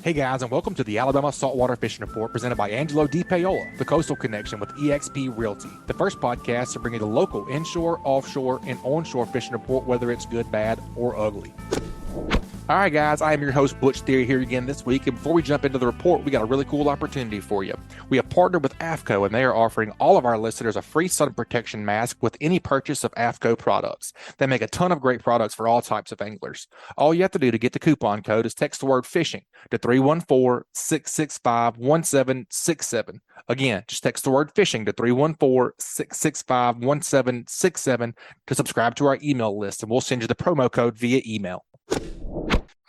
Hey guys, and welcome to the Alabama Saltwater Fishing Report presented by Angelo DePaola, the Coastal Connection with eXp Realty, the first podcast to bring you the local inshore, offshore, and onshore fishing report, whether it's good, bad, or ugly. All right, guys, I am your host, Butch here again this week. And before we jump into the report, we got a really cool opportunity for you. We have partnered with AFCO, and they are offering all of our listeners a free sun protection mask with any purchase of AFCO products. They make a ton of great products for all types of anglers. All you have to do to get the coupon code is text the word fishing to 314-665-1767. Again, just text the word fishing to 314-665-1767 to subscribe to our email list, and we'll send you the promo code via email.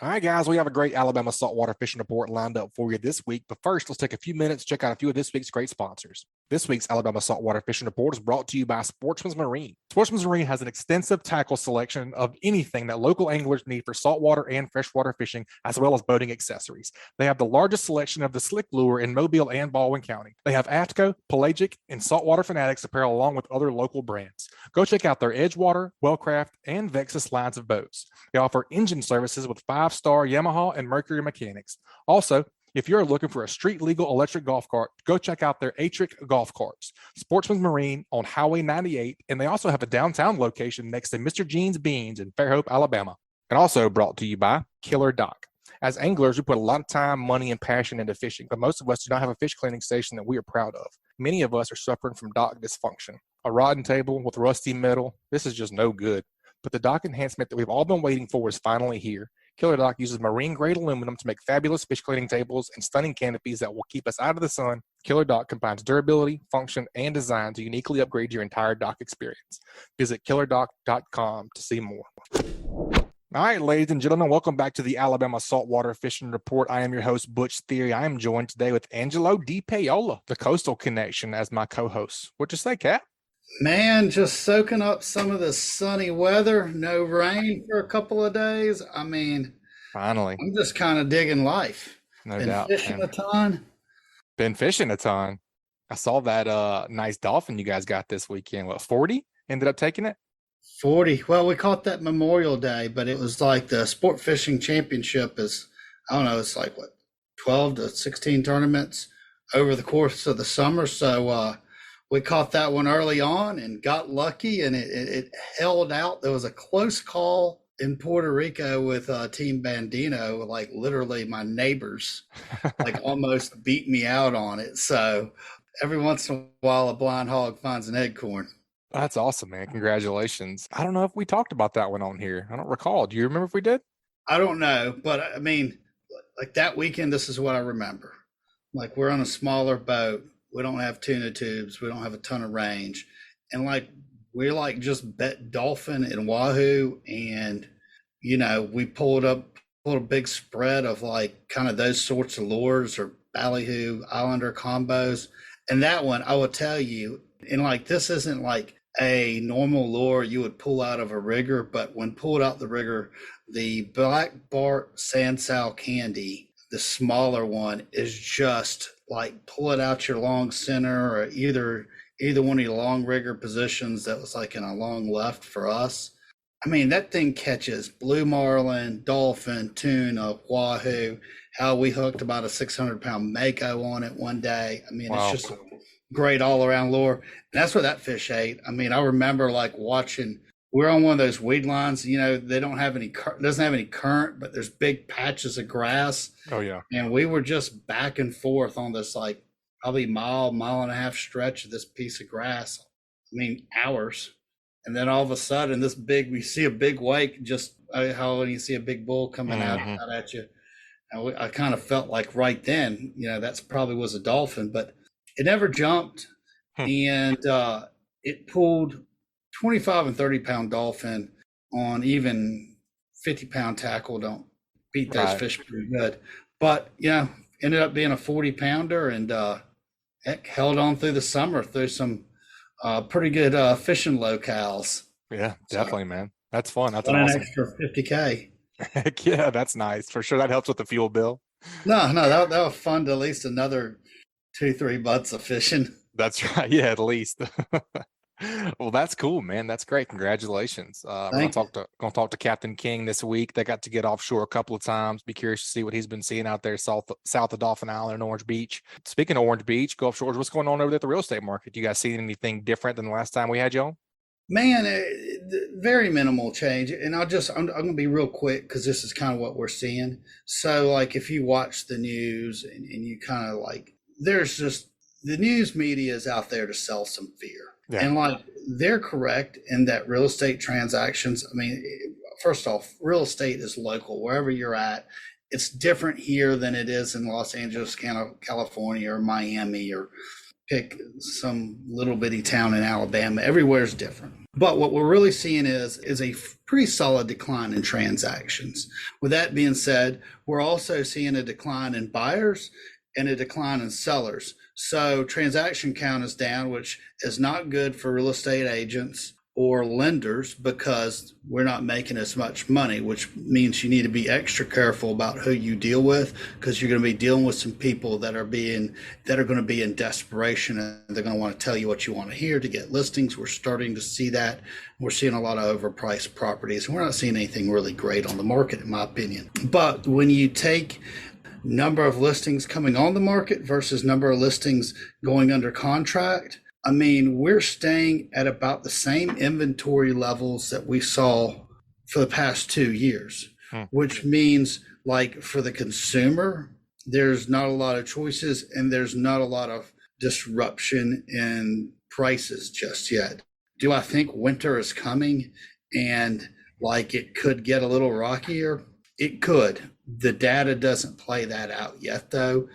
All right, guys, we have a great Alabama saltwater fishing report lined up for you this week. But first, let's take a few minutes to check out a few of this week's great sponsors. This week's Alabama saltwater fishing report is brought to you by Sportsman's Marine. Sportsman's Marine has an extensive tackle selection of anything that local anglers need for saltwater and freshwater fishing, as well as boating accessories. They have the largest selection of the slick lure in Mobile and Baldwin County. They have AFCO, Pelagic, and Saltwater Fanatics apparel along with other local brands. Go check out their Edgewater, Wellcraft, and Vexus lines of boats. They offer engine services with 5-star Yamaha and Mercury mechanics. Also, if you're looking for a street-legal electric golf cart, go check out their Atric golf carts. Sportsman's Marine on Highway 98, and they also have a downtown location next to Mr. Jean's Beans in Fairhope, Alabama. And also brought to you by Killer Dock. As anglers, we put a lot of time, money, and passion into fishing, but most of us do not have a fish cleaning station that we are proud of. Many of us are suffering from dock dysfunction. A rotten table with rusty metal, this is just no good. But the dock enhancement that we've all been waiting for is finally here. Killer Dock uses marine-grade aluminum to make fabulous fish cleaning tables and stunning canopies that will keep us out of the sun. Killer Dock combines durability, function, and design to uniquely upgrade your entire dock experience. Visit killerdock.com to see more. All right, ladies and gentlemen, welcome back to the Alabama Saltwater Fishing Report. I am your host, Butch Theory. I am joined today with Angelo DePaola, the Coastal Connection, as my co-host. What'd you say, Cap? Man, just soaking up some of the sunny weather. No rain for a couple of days. I mean, Finally. I'm just kind of digging life. No Been doubt. fishing Man. a ton. Been fishing a ton. I saw that nice Dauphin you guys got this weekend. What, 40? Ended up taking it? 40. Well, we caught that Memorial Day, but it was like the Sport Fishing Championship is, I don't know, it's like what, 12 to 16 tournaments over the course of the summer. So we caught that one early on and got lucky, and it held out. There was a close call in Puerto Rico with Team Bandino, like literally my neighbors, like almost beat me out on it. So every once in a while, a blind hog finds an acorn. That's awesome, man. Congratulations. I don't know if we talked about that one on here. I don't recall. Do you remember if we did? I don't know, but I mean, like that weekend, this is what I remember. Like we're on a smaller boat. We don't have tuna tubes. We don't have a ton of range. And like, we're like just bet Dauphin and Wahoo. And, you know, we pulled a big spread of like kind of those sorts of lures or ballyhoo Islander combos. And that one, I will tell you, and like, this isn't like a normal lure you would pull out of a rigger, but when pulled out the rigger, the Black Bart Sand Sal Candy, the smaller one, is just like pull it out your long center or either one of your long rigger positions that was like in a long left for us. I mean, that thing catches blue marlin, dolphin, tuna, wahoo. How we hooked about a 600-pound mako on it one day. I mean, wow. It's just a great all-around lure. And that's what that fish ate. I mean, I remember like watching. We're on one of those weed lines, you know, they don't have any, doesn't have any current, but there's big patches of grass. Oh, yeah. And we were just back and forth on this, like, probably mile and a half stretch of this piece of grass. I mean, hours. And then all of a sudden, we see a big wake, just how when you see a big bull coming out at you. And I kind of felt like right then, you know, that's probably was a dolphin, but it never jumped. And it pulled 25 and 30-pound dolphin on even 50-pound tackle don't beat those fish pretty good. But, you know, ended up being a 40-pounder and heck, held on through the summer through some pretty good fishing locales. Yeah, definitely, man. That's fun. That's an awesome. Extra $50K. Heck yeah, that's nice. For sure, that helps with the fuel bill. No, that was fun to at least another 2-3 butts of fishing. That's right. Yeah, at least. Well, that's cool, man. That's great. Congratulations. We're Thank you. gonna talk to Captain King this week. They got to get offshore a couple of times. Be curious to see what he's been seeing out there south of Dauphin Island and Orange Beach. Speaking of Orange Beach, Gulf Shores, what's going on over there at the real estate market? You guys seen anything different than the last time we had you on? Man, very minimal change. And I'm going to be real quick because this is kind of what we're seeing. So, like, if you watch the news and you kind of like, there's just the news media is out there to sell some fear. Yeah. And like, they're correct in that real estate transactions. I mean, first off, real estate is local wherever you're at. It's different here than it is in Los Angeles, California, or Miami, or pick some little bitty town in Alabama. Everywhere's different. But what we're really seeing is a pretty solid decline in transactions. With that being said, we're also seeing a decline in buyers and a decline in sellers. So transaction count is down, which is not good for real estate agents or lenders because we're not making as much money, which means you need to be extra careful about who you deal with because you're going to be dealing with some people that are going to be in desperation and they're going to want to tell you what you want to hear to get listings. We're starting to see that. We're seeing a lot of overpriced properties and we're not seeing anything really great on the market, in my opinion. But when you take number of listings coming on the market versus number of listings going under contract, I mean, we're staying at about the same inventory levels that we saw for the past 2 years, which means like for the consumer, there's not a lot of choices and there's not a lot of disruption in prices just yet. Do I think winter is coming and like it could get a little rockier? It could. The data doesn't play that out yet though.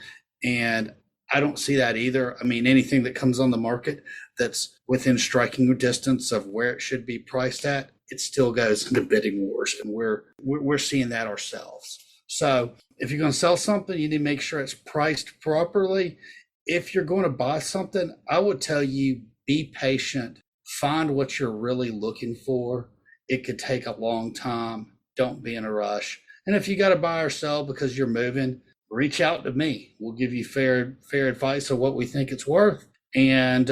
And I don't see that either. I mean, anything that comes on the market that's within striking distance of where it should be priced at, it still goes into bidding wars, and we're seeing that ourselves. So if you're going to sell something, you need to make sure it's priced properly. If you're going to buy something, I would tell you be patient, find what you're really looking for. It could take a long time. Don't be in a rush. And if you got to buy or sell because you're moving, reach out to me. We'll give you fair advice of what we think it's worth. And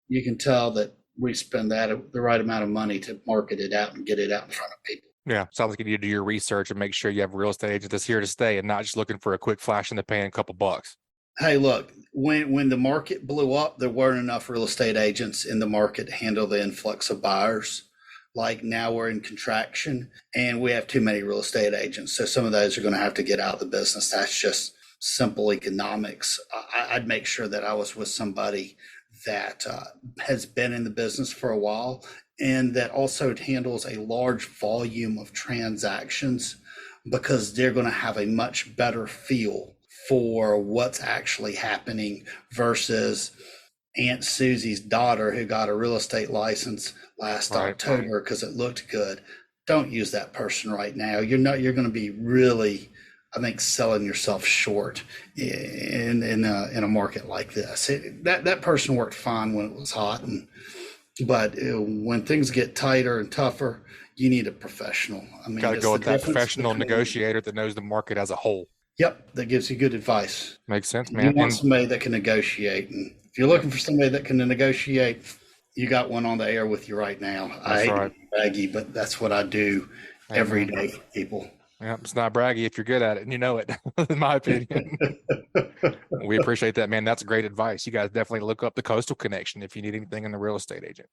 you can tell that we spend the right amount of money to market it out and get it out in front of people. Yeah, sounds like you need to do your research and make sure you have a real estate agent that's here to stay and not just looking for a quick flash in the pan, a couple bucks. Hey, look, when the market blew up, there weren't enough real estate agents in the market to handle the influx of buyers. Like now we're in contraction and we have too many real estate agents. So some of those are going to have to get out of the business. That's just simple economics. I'd make sure that I was with somebody that has been in the business for a while and that also handles a large volume of transactions because they're going to have a much better feel for what's actually happening versus Aunt Susie's daughter who got a real estate license last October because it looked good. Don't use that person right now. You're going to be really, I think, selling yourself short in a market like this. That person worked fine when it was hot, but when things get tighter and tougher, you need a professional. I mean, got to go with that professional negotiator that knows the market as a whole. Yep, that gives you good advice. Makes sense, man. You want somebody that can negotiate, and if you're looking for somebody that can negotiate, you got one on the air with you right now. I hate to be braggy, but that's what I do every day for people. Yeah, it's not braggy if you're good at it, and you know it, in my opinion. We appreciate that, man. That's great advice. You guys definitely look up the Coastal Connection if you need anything in the real estate agent.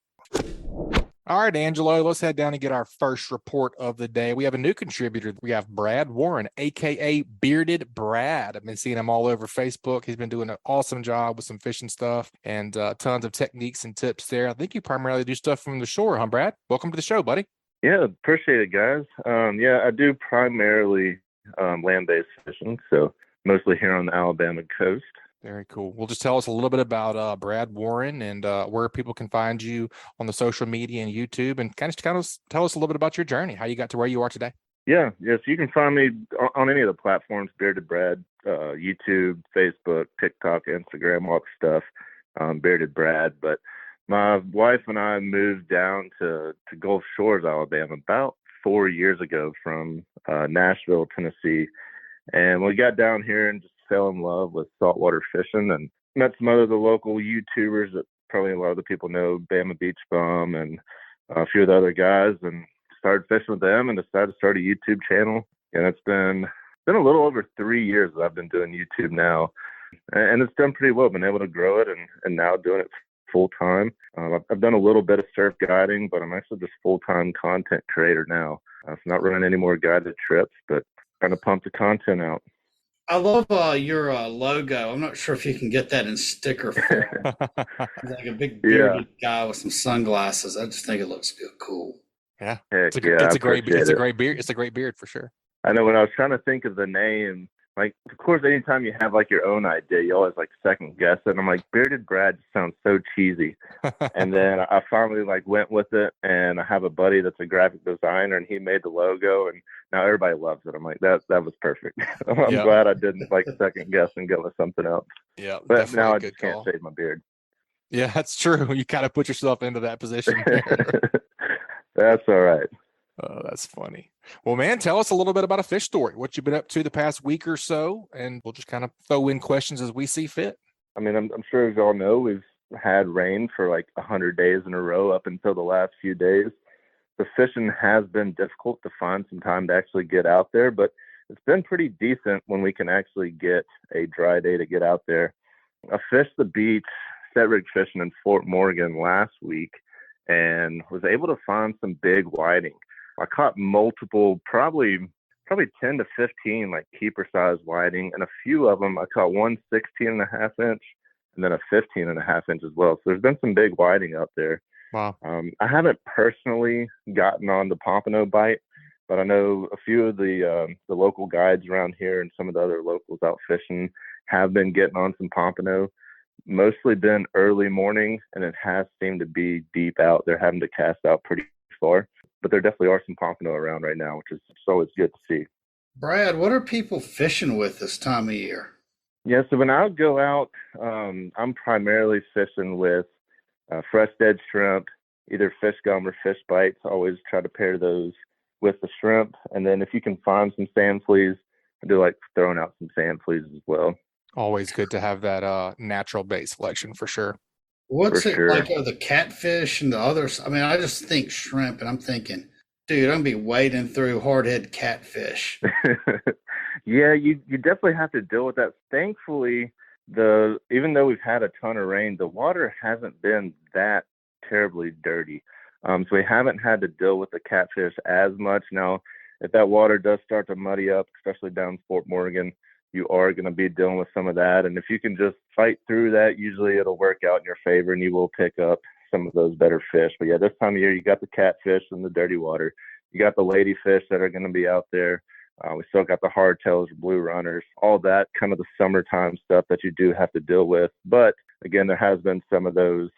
All right, Angelo, let's head down and get our first report of the day. We have a new contributor. We have Brad Warren, a.k.a. Bearded Brad. I've been seeing him all over Facebook. He's been doing an awesome job with some fishing stuff and tons of techniques and tips there. I think you primarily do stuff from the shore, huh, Brad? Welcome to the show, buddy. Yeah, appreciate it, guys. I do primarily land-based fishing, so mostly here on the Alabama coast. Very cool. Well, just tell us a little bit about Brad Warren and where people can find you on the social media and YouTube, and kind of tell us a little bit about your journey, how you got to where you are today. Yes, you can find me on any of the platforms, Bearded Brad, YouTube, Facebook, TikTok, Instagram, all the stuff, Bearded Brad. But my wife and I moved down to Gulf Shores, Alabama, about 4 years ago from Nashville, Tennessee. And we got down here and just fell in love with saltwater fishing and met some other the local YouTubers that probably a lot of the people know Bama Beach Bum and a few of the other guys, and started fishing with them and decided to start a YouTube channel. And it's been a little over 3 years that I've been doing YouTube now. And it's done pretty well. Been able to grow it and now doing it full time. I've done a little bit of surf guiding, but I'm actually just full-time content creator now. So not running any more guided trips, but trying to pump the content out. I love your logo. I'm not sure if you can get that in sticker form. He's like a big bearded guy with some sunglasses. I just think it looks good, cool. Yeah, Heck, it's a great beard. It's a great beard for sure. I know when I was trying to think of the name, like, of course, anytime you have like your own idea, you always like second guess it. And I'm like, Bearded Brad just sounds so cheesy. And then I finally like went with it. And I have a buddy that's a graphic designer, and he made the logo, and now everybody loves it. I'm like, that was perfect. I'm glad I didn't like second guess and go with something else. Yeah, but now I just can't shave my beard. Yeah, that's true. You kind of put yourself into that position there. That's all right. Oh, that's funny. Well, man, tell us a little bit about a fish story. What you've been up to the past week or so, and we'll just kind of throw in questions as we see fit. I mean, I'm sure as you all know, we've had rain for like 100 days in a row up until the last few days. The fishing has been difficult to find some time to actually get out there, but it's been pretty decent when we can actually get a dry day to get out there. I fished the beach, set rig fishing in Fort Morgan last week, and was able to find some big whiting. I caught multiple, probably 10 to 15 like keeper size whiting, and a few of them I caught one 16.5 inch and then a 15.5 inch as well. So there's been some big whiting out there. Wow. I haven't personally gotten on the Pompano bite, but I know a few of the local guides around here and some of the other locals out fishing have been getting on some Pompano. Mostly been early morning, and it has seemed to be deep out. They're having to cast out pretty far. But there definitely are some Pompano around right now, which is always good to see. Brad, what are people fishing with this time of year? Yeah, so when I go out, I'm primarily fishing with fresh dead shrimp, either fish gum or fish bites. I always try to pair those with the shrimp. And then if you can find some sand fleas, I do like throwing out some sand fleas as well. Always good to have that natural bait selection for sure. What's it like? Are the catfish and the others? I mean, I just think shrimp, and I'm thinking, dude, I'm gonna be wading through hardhead catfish. Yeah, you definitely have to deal with that. Thankfully, even though we've had a ton of rain, the water hasn't been that terribly dirty. So we haven't had to deal with the catfish as much. Now, if that water does start to muddy up, especially down Fort Morgan, you are going to be dealing with some of that. And if you can just fight through that, usually it'll work out in your favor and you will pick up some of those better fish. But yeah, this time of year, you got the catfish and the dirty water. You got the ladyfish that are going to be out there. We still got the hardtails, blue runners, all that kind of the summertime stuff that you do have to deal with. But again, there has been some of those,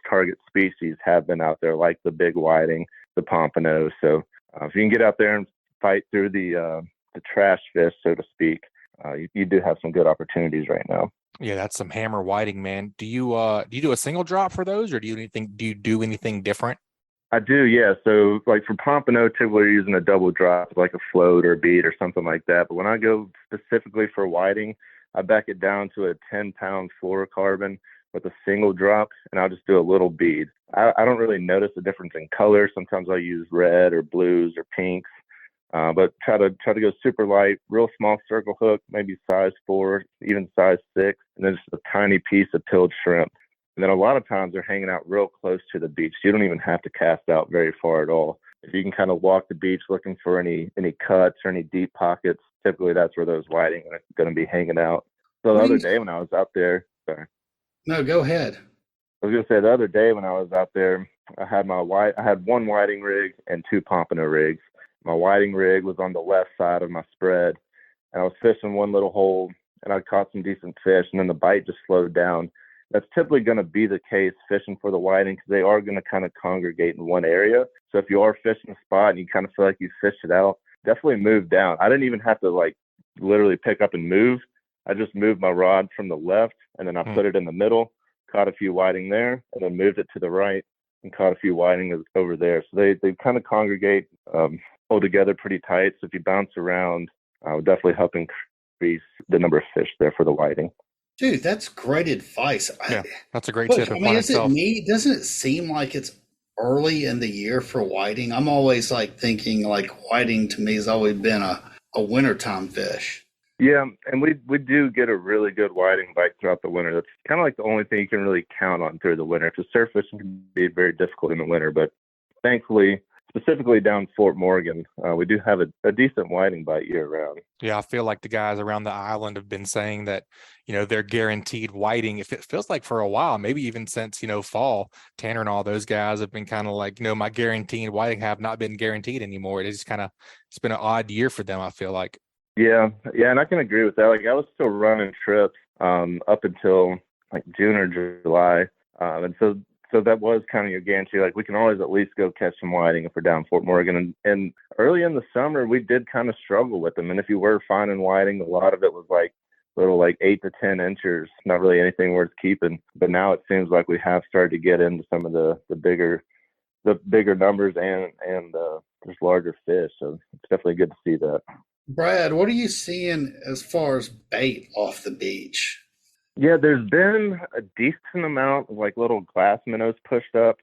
target species have been out there, like the big whiting, the pompano. So if you can get out there and fight through the trash fish, so to speak, you do have some good opportunities right now. Yeah, that's some hammer whiting, man. Do you do a single drop for those, or do you do anything different? I do, yeah. So like for pompano, typically we're using a double drop, like a float or a bead or something like that. But when I go specifically for whiting, I back it down to a 10-pound fluorocarbon with a single drop, and I'll just do a little bead. I don't really notice a difference in color. Sometimes I use red or blues or pinks. But try to go super light, real small circle hook, maybe size 4, even size 6, and then just a tiny piece of peeled shrimp. And then a lot of times they're hanging out real close to the beach. You don't even have to cast out very far at all. If you can kind of walk the beach looking for any cuts or any deep pockets, typically that's where those whiting are going to be hanging out. So the other day when I was out there, sorry. No, go ahead. I was going to say the other day when I was out there, I had one whiting rig and 2 pompano rigs. My whiting rig was on the left side of my spread, and I was fishing one little hole, and I caught some decent fish, and then the bite just slowed down. That's typically going to be the case fishing for the whiting because they are going to kind of congregate in one area. So if you are fishing a spot and you kind of feel like you fished it out, definitely move down. I didn't even have to like literally pick up and move. I just moved my rod from the left, and then I put it in the middle, caught a few whiting there, and then moved it to the right and caught a few whiting over there. So they kind of congregate, hold together pretty tight. So if you bounce around, definitely help increase the number of fish there for the whiting. Dude, that's great advice. Yeah, that's a great Look, tip I in mean, one is it itself. me? Doesn't it seem like it's early in the year for whiting? I'm always like thinking like whiting to me has always been a wintertime fish. Yeah, and we do get a really good whiting bite throughout the winter. That's kind of like the only thing you can really count on through the winter, because surf fishing can be very difficult in the winter. But thankfully, specifically down Fort Morgan, we do have a decent whiting bite year round. Yeah, I feel like the guys around the island have been saying that, they're guaranteed whiting. If it feels like for a while, maybe even since, fall, Tanner and all those guys have been kind of like, my guaranteed whiting have not been guaranteed anymore. It's been an odd year for them, I feel like. Yeah, and I can agree with that. Like I was still running trips up until like June or July, and so that was kind of your guarantee. Like we can always at least go catch some whiting if we're down Fort Morgan. And early in the summer, we did kind of struggle with them. And if you were finding whiting, a lot of it was like little like 8 to 10 inches, not really anything worth keeping. But now it seems like we have started to get into some of the bigger numbers and just larger fish. So it's definitely good to see that. Brad, what are you seeing as far as bait off the beach? Yeah, there's been a decent amount of like little glass minnows pushed up.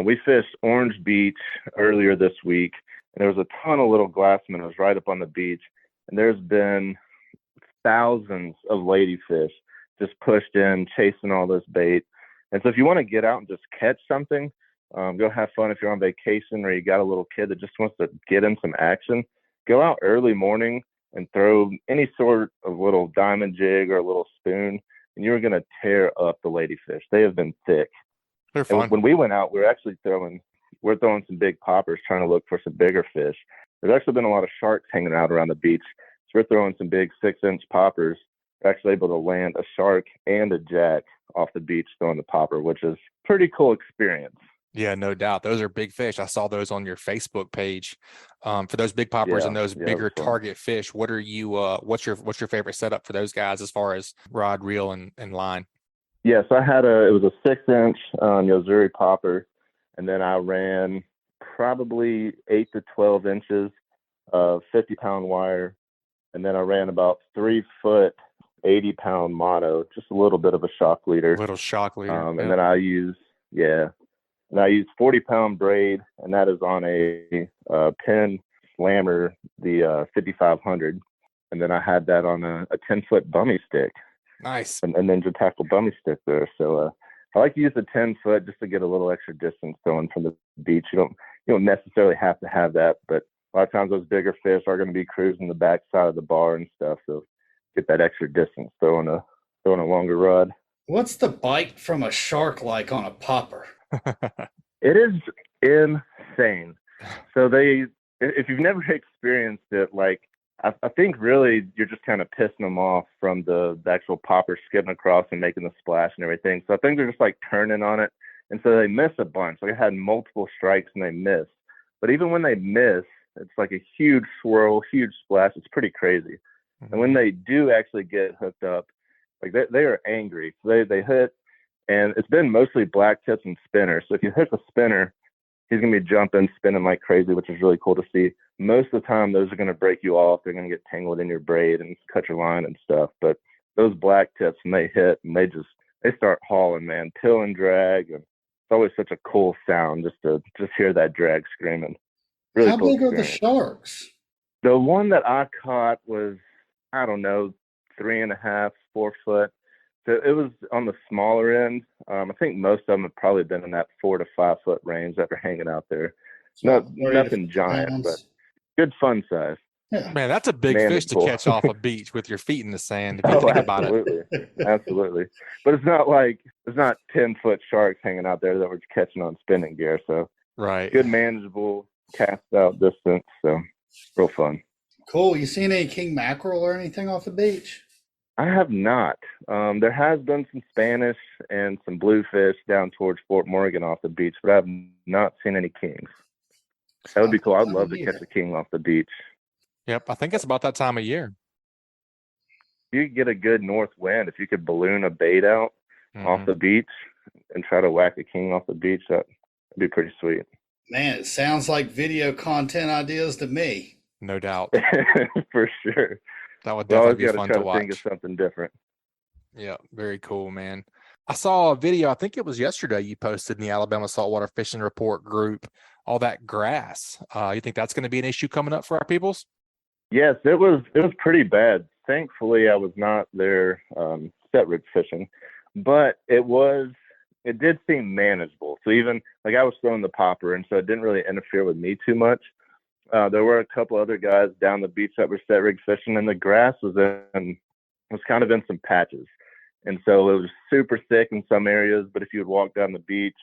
We fished Orange Beach earlier this week, and there was a ton of little glass minnows right up on the beach. And there's been thousands of ladyfish just pushed in, chasing all this bait. And so if you want to get out and just catch something, go have fun if you're on vacation or you got a little kid that just wants to get in some action. Go out early morning and throw any sort of little diamond jig or a little spoon, and you're going to tear up the ladyfish. They have been thick. They're fun. And when we went out, we're throwing some big poppers, trying to look for some bigger fish. There's actually been a lot of sharks hanging out around the beach, so we're throwing some big 6-inch poppers. We're actually able to land a shark and a jack off the beach throwing the popper, which is a pretty cool experience. Yeah, no doubt. Those are big fish. I saw those on your Facebook page. For those big poppers and those bigger target fish, what are you? What's your favorite setup for those guys as far as rod, reel, and line? Yeah, so it was a 6-inch Yozuri popper, and then I ran probably 8 to 12 inches of 50-pound wire, and then I ran about 3 foot 80-pound mono, just a little bit of a shock leader. And then I use 40-pound braid, and that is on a Penn Slammer, the 5500. And then I had that on a 10-foot bummy stick. Nice. And Ninja Tackle bummy stick there. So I like to use the 10-foot just to get a little extra distance going from the beach. You don't necessarily have to have that, but a lot of times those bigger fish are going to be cruising the back side of the bar and stuff. So get that extra distance throwing a longer rod. What's the bite from a shark like on a popper? It is insane. So if you've never experienced it, like I think really you're just kind of pissing them off from the actual popper skipping across and making the splash and everything. So I think they're just like turning on it. And so they miss a bunch. Like I had multiple strikes and they missed. But even when they miss, it's like a huge swirl, huge splash. It's pretty crazy. Mm-hmm. And when they do actually get hooked up, like they are angry. So they hit, and it's been mostly black tips and spinners. So if you hit the spinner, he's going to be jumping, spinning like crazy, which is really cool to see. Most of the time, those are going to break you off. They're going to get tangled in your braid and cut your line and stuff. But those black tips, when they hit, and they start hauling, man, pill and drag. And it's always such a cool sound just to hear that drag screaming. Really How cool big are the sharks? The one that I caught was, I don't know, 3.5, 4 foot. So it was on the smaller end. I think most of them have probably been in that 4 to 5 foot range that are hanging out there. Nothing giant, but good fun size. Yeah. Man, that's a big fish to catch off a beach with your feet in the sand. If you think about it. Absolutely. But it's not 10-foot sharks hanging out there that we're catching on spinning gear. So good manageable cast out distance. So real fun. Cool. You seen any king mackerel or anything off the beach? I have not. There has been some Spanish and some bluefish down towards Fort Morgan off the beach, but I have not seen any kings. That would be cool. I'd love to catch a king off the beach. Yep, I think it's about that time of year. You could get a good north wind. If you could balloon a bait out off the beach and try to whack a king off the beach, that'd be pretty sweet. Man, it sounds like video content ideas to me. No doubt. For sure. That would definitely be fun to watch. Think of something different. Yeah, very cool, man. I saw a video, I think it was yesterday, you posted in the Alabama Saltwater Fishing Report group, all that grass. You think that's going to be an issue coming up for our peoples? Yes, it was pretty bad. Thankfully, I was not there set rig fishing, but it did seem manageable. So even like I was throwing the popper, and so it didn't really interfere with me too much. There were a couple other guys down the beach that were set rig fishing, and the grass was kind of in some patches. And so it was super thick in some areas, but if you would walk down the beach,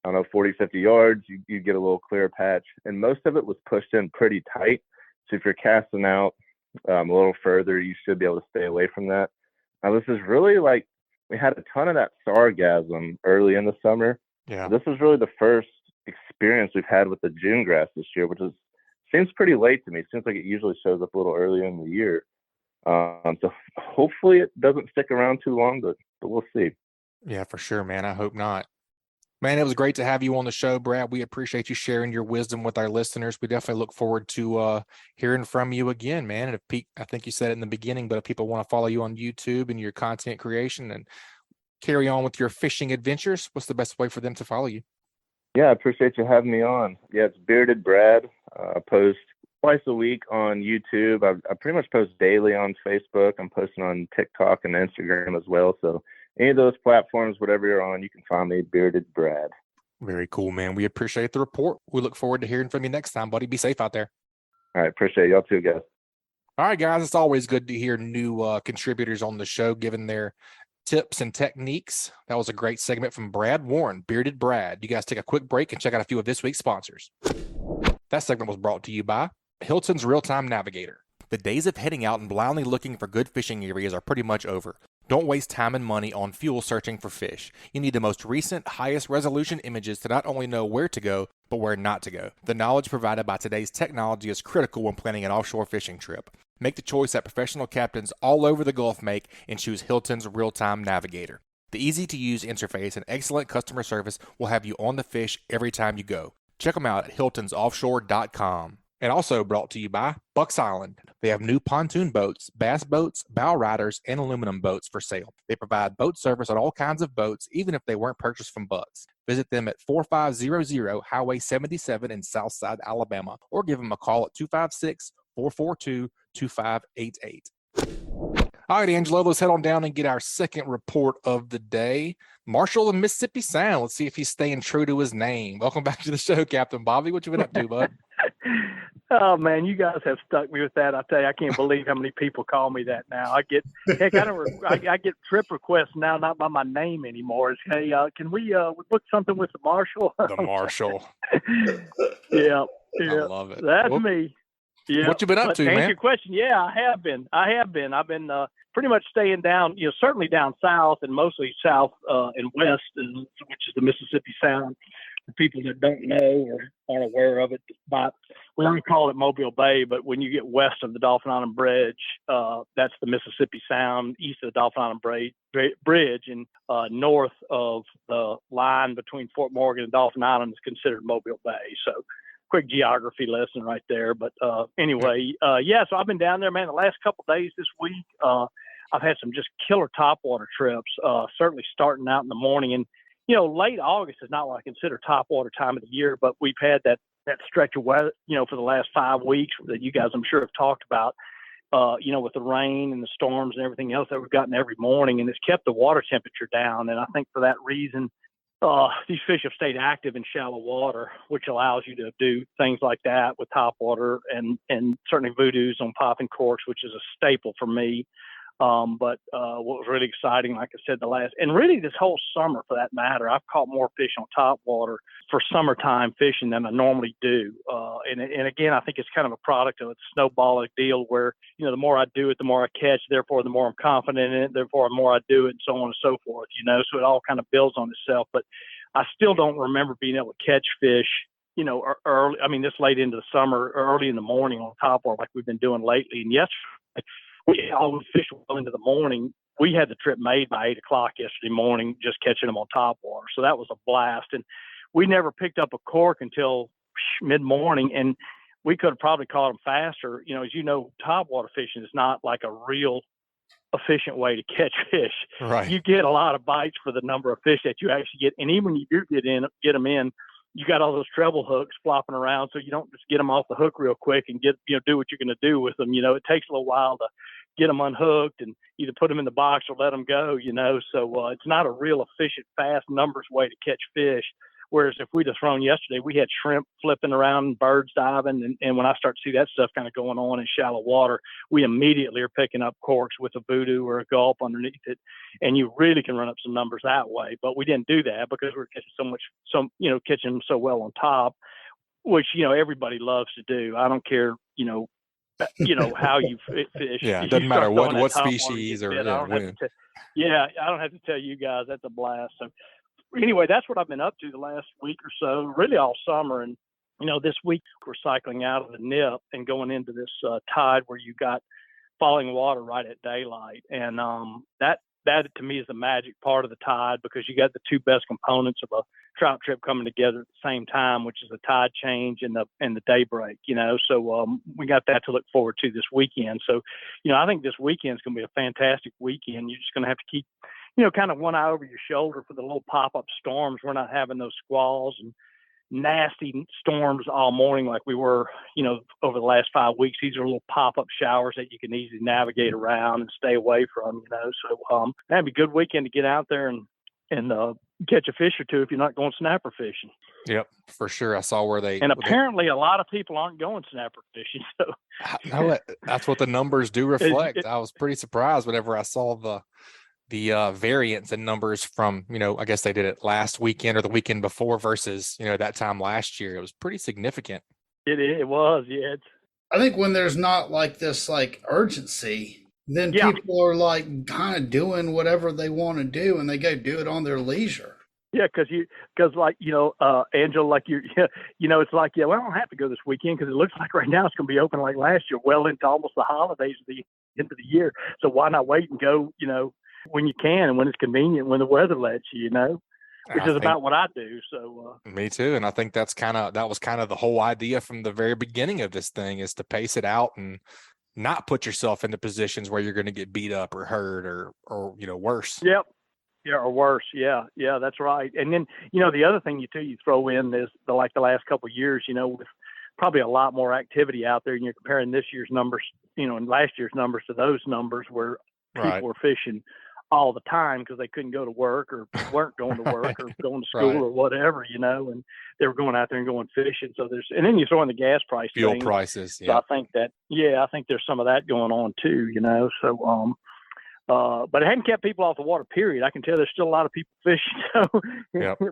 I don't know, 40, 50 yards, you'd get a little clear patch. And most of it was pushed in pretty tight. So if you're casting out a little further, you should be able to stay away from that. Now, this is really like, we had a ton of that sargassum early in the summer. Yeah. This is really the first experience we've had with the June grass this year, which seems pretty late to me. It seems like it usually shows up a little earlier in the year. So hopefully it doesn't stick around too long, but we'll see. Yeah, for sure, man. I hope not. Man, it was great to have you on the show, Brad. We appreciate you sharing your wisdom with our listeners. We definitely look forward to hearing from you again, man. And I think you said it in the beginning, but if people want to follow you on YouTube and your content creation and carry on with your fishing adventures, what's the best way for them to follow you? Yeah, I appreciate you having me on. Yeah, it's Bearded Brad. I post twice a week on YouTube. I pretty much post daily on Facebook. I'm posting on TikTok and Instagram as well. So any of those platforms, whatever you're on, you can find me, Bearded Brad. Very cool, man. We appreciate the report. We look forward to hearing from you next time, buddy. Be safe out there. All right, appreciate y'all too, guys. All right, guys. It's always good to hear new contributors on the show giving their tips and techniques. That was a great segment from Brad Warren, Bearded Brad. You guys take a quick break and check out a few of this week's sponsors. That segment was brought to you by Hilton's Real-Time Navigator. The days of heading out and blindly looking for good fishing areas are pretty much over. Don't waste time and money on fuel searching for fish. You need the most recent, highest resolution images to not only know where to go, but where not to go. The knowledge provided by today's technology is critical when planning an offshore fishing trip. Make the choice that professional captains all over the Gulf make and choose Hilton's Real-Time Navigator. The easy-to-use interface and excellent customer service will have you on the fish every time you go. Check them out at hiltonsoffshore.com. And also brought to you by Bucks Island. They have new pontoon boats, bass boats, bow riders, and aluminum boats for sale. They provide boat service on all kinds of boats, even if they weren't purchased from Bucks. Visit them at 4500 Highway 77 in Southside, Alabama, or give them a call at 256-442-2588. All right, Angelo, let's head on down and get our second report of the day. Marshall of Mississippi Sound. Let's see if he's staying true to his name. Welcome back to the show, Captain Bobby. What you been up to, bud? Oh man, you guys have stuck me with that. I tell you, I can't believe how many people call me that now. I get trip requests now, not by my name anymore. It's, hey, can we book something with the Marshall? The Marshall. Yeah. I love it. That's me. Yeah. What you been up to, man? To answer your question, yeah, I have been. I've been pretty much staying down, certainly down south and mostly south and west, which is the Mississippi Sound. For people that don't know or aren't aware of it, but we don't call it Mobile Bay, but when you get west of the Dauphin Island Bridge, that's the Mississippi Sound. East of the Dauphin Island Bridge and north of the line between Fort Morgan and Dauphin Island is considered Mobile Bay. So quick geography lesson right there. But anyway, so I've been down there, man, the last couple of days this week. I've had some just killer topwater trips, certainly starting out in the morning. And late August is not what I consider topwater time of the year, but we've had that stretch of weather, for the last 5 weeks that you guys, I'm sure, have talked about, with the rain and the storms and everything else that we've gotten every morning, and it's kept the water temperature down. And I think for that reason, these fish have stayed active in shallow water, which allows you to do things like that with topwater and certainly voodoos on popping corks, which is a staple for me. But what was really exciting, like I said, and really this whole summer for that matter, I've caught more fish on topwater for summertime fishing than I normally do. And again, I think it's kind of a product of a snowballing deal where, the more I do it, the more I catch, therefore the more I'm confident in it, therefore the more I do it, and so on and so forth, so it all kind of builds on itself. But I still don't remember being able to catch fish, early, this late into the summer, early in the morning on topwater like we've been doing lately. And yesterday, we always fish well into the morning. We had the trip made by 8 o'clock yesterday morning, just catching them on topwater. So that was a blast. And we never picked up a cork until mid-morning, and we could have probably caught them faster. As topwater fishing is not like a real efficient way to catch fish. Right. You get a lot of bites for the number of fish that you actually get. And even when you do get them in, you got all those treble hooks flopping around. So you don't just get them off the hook real quick and do what you're going to do with them. It takes a little while to get them unhooked and either put them in the box or let them go, So it's not a real efficient, fast numbers way to catch fish. Whereas if we'd have thrown yesterday, we had shrimp flipping around, birds diving. And when I start to see that stuff kind of going on in shallow water, we immediately are picking up corks with a voodoo or a gulp underneath it. And you really can run up some numbers that way. But we didn't do that because we're catching catching them so well on top, which, everybody loves to do. I don't care, how you fish. Yeah, it doesn't matter what species or when. I don't have to tell you guys. That's a blast. So anyway, that's what I've been up to the last week or so, really all summer. And, this week we're cycling out of the nip and going into this tide where you got falling water right at daylight. And that to me is the magic part of the tide, because you got the two best components of a trout trip coming together at the same time, which is the tide change and the daybreak, So we got that to look forward to this weekend. So, I think this weekend is going to be a fantastic weekend. You're just going to have to keep kind of one eye over your shoulder for the little pop-up storms. We're not having those squalls and nasty storms all morning like we were, over the last 5 weeks. These are little pop-up showers that you can easily navigate around and stay away from, So that'd be a good weekend to get out there and catch a fish or two if you're not going snapper fishing. Yep, for sure. I saw where they... And apparently a lot of people aren't going snapper fishing. So no, that's what the numbers do reflect. I was pretty surprised whenever I saw the variance in numbers from, I guess they did it last weekend or the weekend before versus, that time last year. It was pretty significant. It was, yeah. I think when there's not like this Yeah. urgency, then people are like kind of doing whatever they want to do, and they go do it on their leisure. Yeah, because Angelo, like it's like, I don't have to go this weekend because it looks like right now it's going to be open like last year, well into almost the holidays at the end of the year. So why not wait and go, when you can and when it's convenient, when the weather lets you, which is about what I do. So me too. And I think that was kind of the whole idea from the very beginning of this thing, is to pace it out and not put yourself into positions where you're going to get beat up or hurt or worse. Yep. Yeah, or worse. Yeah, that's right. And then, the other thing you throw in is the last couple of years, with probably a lot more activity out there, and you're comparing this year's numbers, and last year's numbers to those numbers where people were fishing all the time because they couldn't go to work or weren't going to work or going to school or whatever, and they were going out there and going fishing. So and then you throw in the gas price, fuel prices. So I think there's some of that going on too, So, but it hadn't kept people off the water, period. I can tell there's still a lot of people fishing, so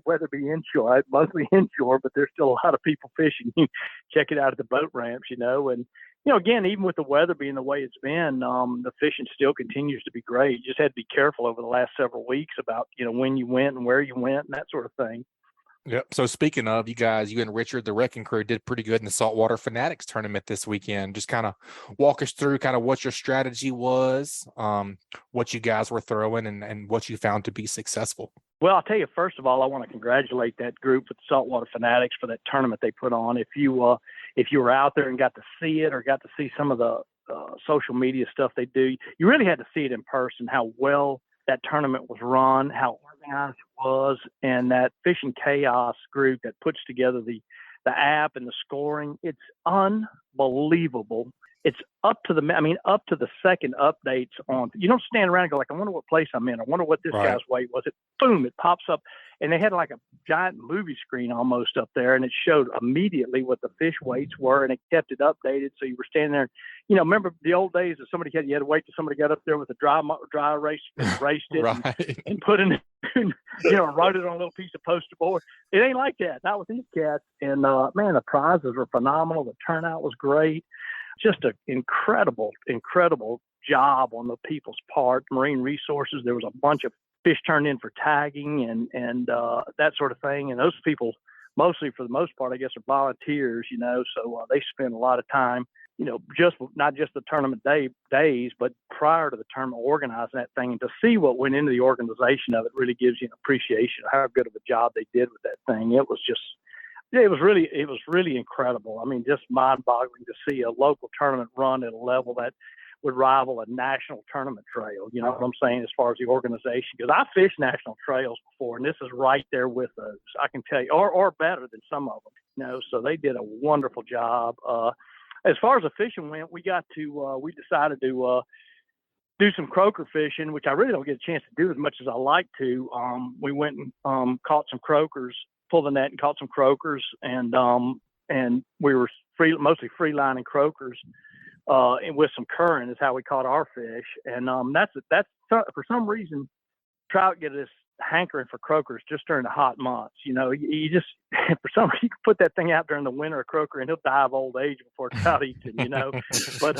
whether it be inshore, mostly inshore, but there's still a lot of people fishing. You check it out at the boat ramps, and again, even with the weather being the way it's been, the fishing still continues to be great. You just had to be careful over the last several weeks about, when you went and where you went and that sort of thing. Yep. So speaking of, you guys, you and Richard, the Wrecking Crew, did pretty good in the Saltwater Fanatics tournament this weekend. Just kind of walk us through kind of what your strategy was, what you guys were throwing, and what you found to be successful. Well, I'll tell you, first of all, I want to congratulate that group with the Saltwater Fanatics for that tournament they put on. If you were out there and got to see it or got to see some of the social media stuff they do, you really had to see it in person, how well that tournament was run, how organized it was, and that Fishing Chaos group that puts together the app and the scoring. It's unbelievable. It's up to the second updates on. You don't stand around and go like, I wonder what place I'm in. I wonder what this guy's weight was. Boom, it pops up. And they had like a giant movie screen almost up there, and it showed immediately what the fish weights were, and it kept it updated. So you were standing there. Remember the old days that you had to wait till somebody got up there with a dry erase and erased it and put it in, wrote it on a little piece of poster board. It ain't like that. Not with these cats. And man, the prizes were phenomenal. The turnout was great. Just an incredible job on the people's part. Marine Resources, there was a bunch of fish turned in for tagging and that sort of thing. And those people, mostly for the most part, I guess, are volunteers, so they spend a lot of time, not just the tournament days, but prior to the tournament organizing that thing. And to see what went into the organization of it really gives you an appreciation of how good of a job they did with that thing. It was really incredible. I mean, just mind-boggling to see a local tournament run at a level that would rival a national tournament trail. You know what I'm saying, as far as the organization goes. I fished national trails before, and this is right there with those. I can tell you, or better than some of them. You know, so they did a wonderful job. As far as the fishing went, we decided to do some croaker fishing, which I really don't get a chance to do as much as I like to. We went and caught some croakers, pulled the net and caught some croakers, and we were mostly free lining croakers. And with some current is how we caught our fish. And that's for some reason, trout get this hankering for croakers just during the hot months. You know, you just, for some reason, you can put that thing out during the winter, a croaker, and he'll die of old age before trout eats it, you know. But,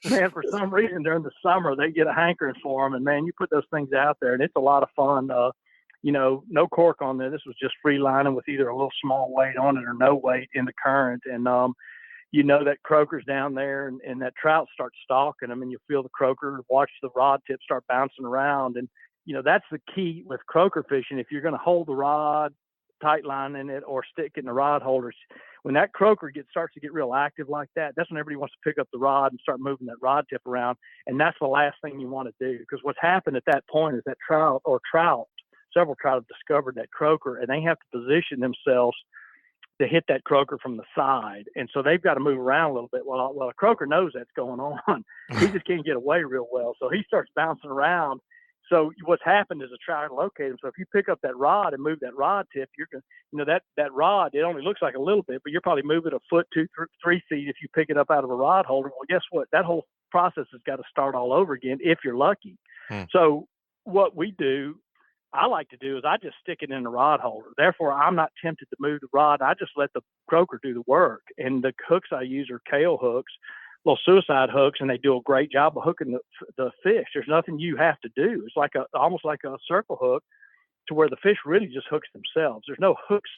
man, for some reason during the summer, they get a hankering for them. And, man, you put those things out there, and it's a lot of fun. You know, no cork on there. This was just free lining with either a little small weight on it or no weight in the current. And, you know, that croaker's down there and that trout starts stalking them, and you feel the croaker, watch the rod tip start bouncing around. And, you know, that's the key with croaker fishing. If you're going to hold the rod, tight line in it, or stick it in the rod holders, when that croaker starts to get real active like that, that's when everybody wants to pick up the rod and start moving that rod tip around. And that's the last thing you want to do, because what's happened at that point is that several trout have discovered that croaker, and they have to position themselves to hit that croaker from the side. And so they've got to move around a little bit. Well, a croaker knows that's going on. He just can't get away real well. So he starts bouncing around. So what's happened is a trout locate him. So if you pick up that rod and move that rod tip, you're going to, you know, that rod, it only looks like a little bit, but you're probably moving a foot, 2, 3 feet if you pick it up out of a rod holder. Well, guess what? That whole process has got to start all over again if you're lucky. So what I like to do is I just stick it in the rod holder. Therefore, I'm not tempted to move the rod. I just let the croaker do the work. And the hooks I use are kale hooks, little suicide hooks, and they do a great job of hooking the fish. There's nothing you have to do. It's like almost like a circle hook, to where the fish really just hooks themselves. There's no hooks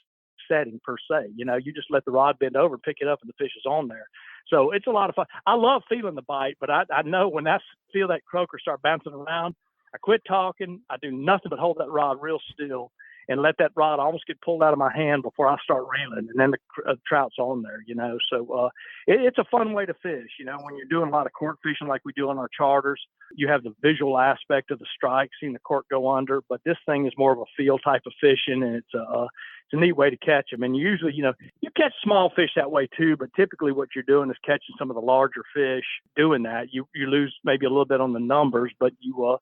setting per se. You know, you just let the rod bend over, pick it up, and the fish is on there. So it's a lot of fun. I love feeling the bite, but I know when I feel that croaker start bouncing around, I quit talking. I do nothing but hold that rod real still and let that rod almost get pulled out of my hand before I start reeling. And then the trout's on there, you know. So it's a fun way to fish. You know, when you're doing a lot of cork fishing like we do on our charters, you have the visual aspect of the strike, seeing the cork go under. But this thing is more of a feel type of fishing, and it's a neat way to catch them. And usually, you know, you catch small fish that way too, but typically what you're doing is catching some of the larger fish. Doing that, you lose maybe a little bit on the numbers, but you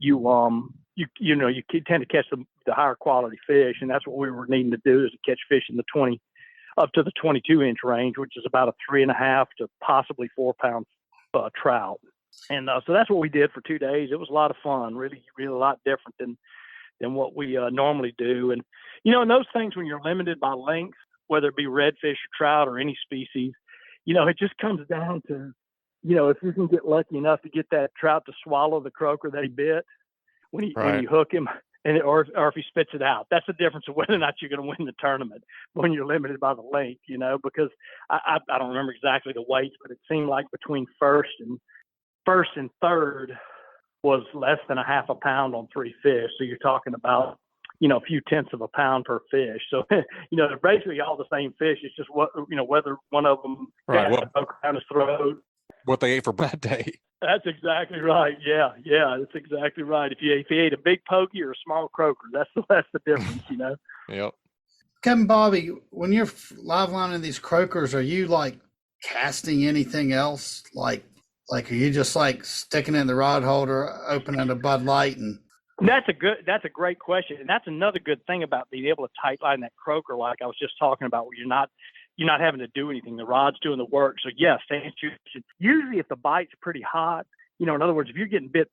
tend to catch the higher quality fish, and that's what we were needing to do, is to catch fish in the 20 up to the 22-inch range, which is about a 3.5 to possibly 4 pound trout. And so that's what we did for 2 days. It was a lot of fun, really a lot different than what we normally do. And you know, in those things, when you're limited by length, whether it be redfish or trout or any species, you know, it just comes down to, you know, if you can get lucky enough to get that trout to swallow the croaker that he bit when you hook him, or if he spits it out. That's the difference of whether or not you're going to win the tournament when you're limited by the length, you know, because I don't remember exactly the weights, but it seemed like between first and third was less than a half a pound on 3 fish. So you're talking about, you know, a few tenths of a pound per fish. So, you know, they're basically all the same fish. It's just whether one of them got the hook down his throat, what they ate for that day. That's exactly right. Yeah, that's exactly right. If he ate a big pokey or a small croaker, that's the difference, you know. Yep. Kevin, Bobby, when you're live lining these croakers, are you like casting anything else? Like are you just like sticking it in the rod holder, opening a Bud Light? And that's a great question, and that's another good thing about being able to tight line that croaker, like I was just talking about, where you're not having to do anything. The rod's doing the work. So yes, to answer your question, usually if the bite's pretty hot, you know, in other words, if you're getting bit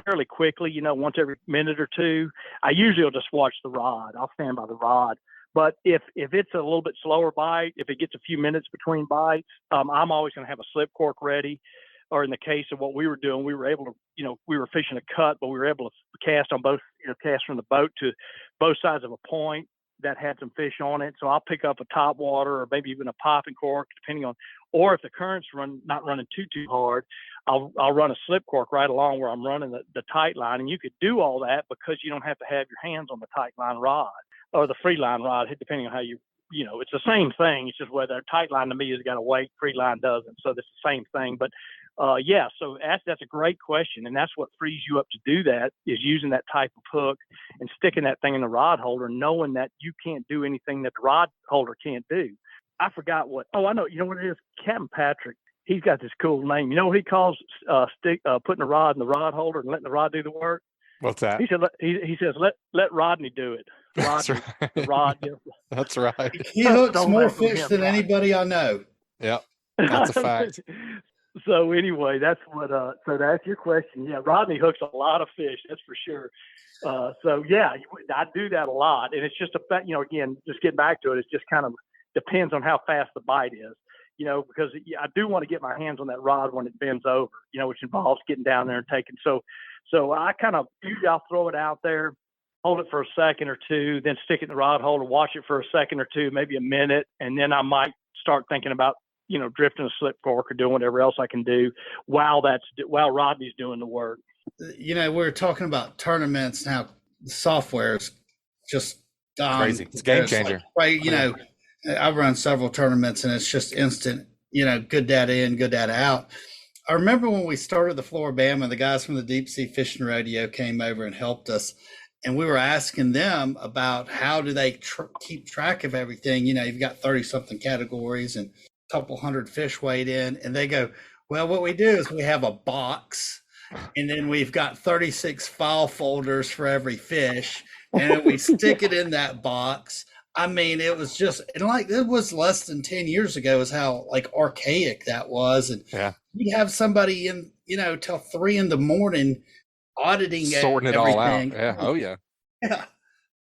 fairly quickly, you know, once every minute or two, I usually will just watch the rod. I'll stand by the rod. But if it's a little bit slower bite, if it gets a few minutes between bites, I'm always going to have a slip cork ready. Or in the case of what we were doing, we were able to, you know, we were fishing a cut, but we were able to cast on both, you know, cast from the boat to both sides of a point that had some fish on it. So I'll pick up a top water or maybe even a popping cork, depending on, or if the current's not running too hard, I'll run a slip cork right along where I'm running the tight line. And you could do all that because you don't have to have your hands on the tight line rod or the free line rod, depending on how you know, it's the same thing. It's just whether a tight line to me has got a weight, free line doesn't. So it's the same thing. But Yeah, so that's a great question, and that's what frees you up to do that is using that type of hook and sticking that thing in the rod holder, knowing that you can't do anything that the rod holder can't do. I forgot what. Oh, I know. You know what it is? Captain Patrick. He's got this cool name. You know what he calls putting the rod in the rod holder and letting the rod do the work? What's that? He said he says let Rodney do it. Rodney, That's right. the rod. Yeah. That's right. He hooks Stole more that from fish him, than Rodney. anybody I know. Yep. That's a fact. So anyway, that's what. So to answer your question, yeah, Rodney hooks a lot of fish. That's for sure. So yeah, I do that a lot, and it's just a fact. You know, again, just getting back to it, it's just kind of depends on how fast the bite is. You know, because I do want to get my hands on that rod when it bends over. You know, which involves getting down there and taking. So I kind of usually I'll throw it out there, hold it for a second or two, then stick it in the rod holder, watch it for a second or two, maybe a minute, and then I might start thinking about, you know, drifting a slip fork or doing whatever else I can do while Rodney's doing the work. You know, we're talking about tournaments now. Software is just gone. Crazy. It's a game changer. Right. You know, I've run several tournaments and it's just instant, you know, good data in, good data out. I remember when we started the Floribama, the guys from the Deep Sea Fishing Rodeo came over and helped us. And we were asking them about how do they keep track of everything. You know, you've got 30 something categories and a couple hundred fish weighed in. And they go, well, what we do is we have a box and then we've got 36 file folders for every fish. And then we stick it in that box. I mean, it was just, and like, it was less than 10 years ago is how like archaic that was. And you'd have somebody in, you know, till 3 a.m. auditing sorting it all out. Yeah. Oh yeah. Yeah.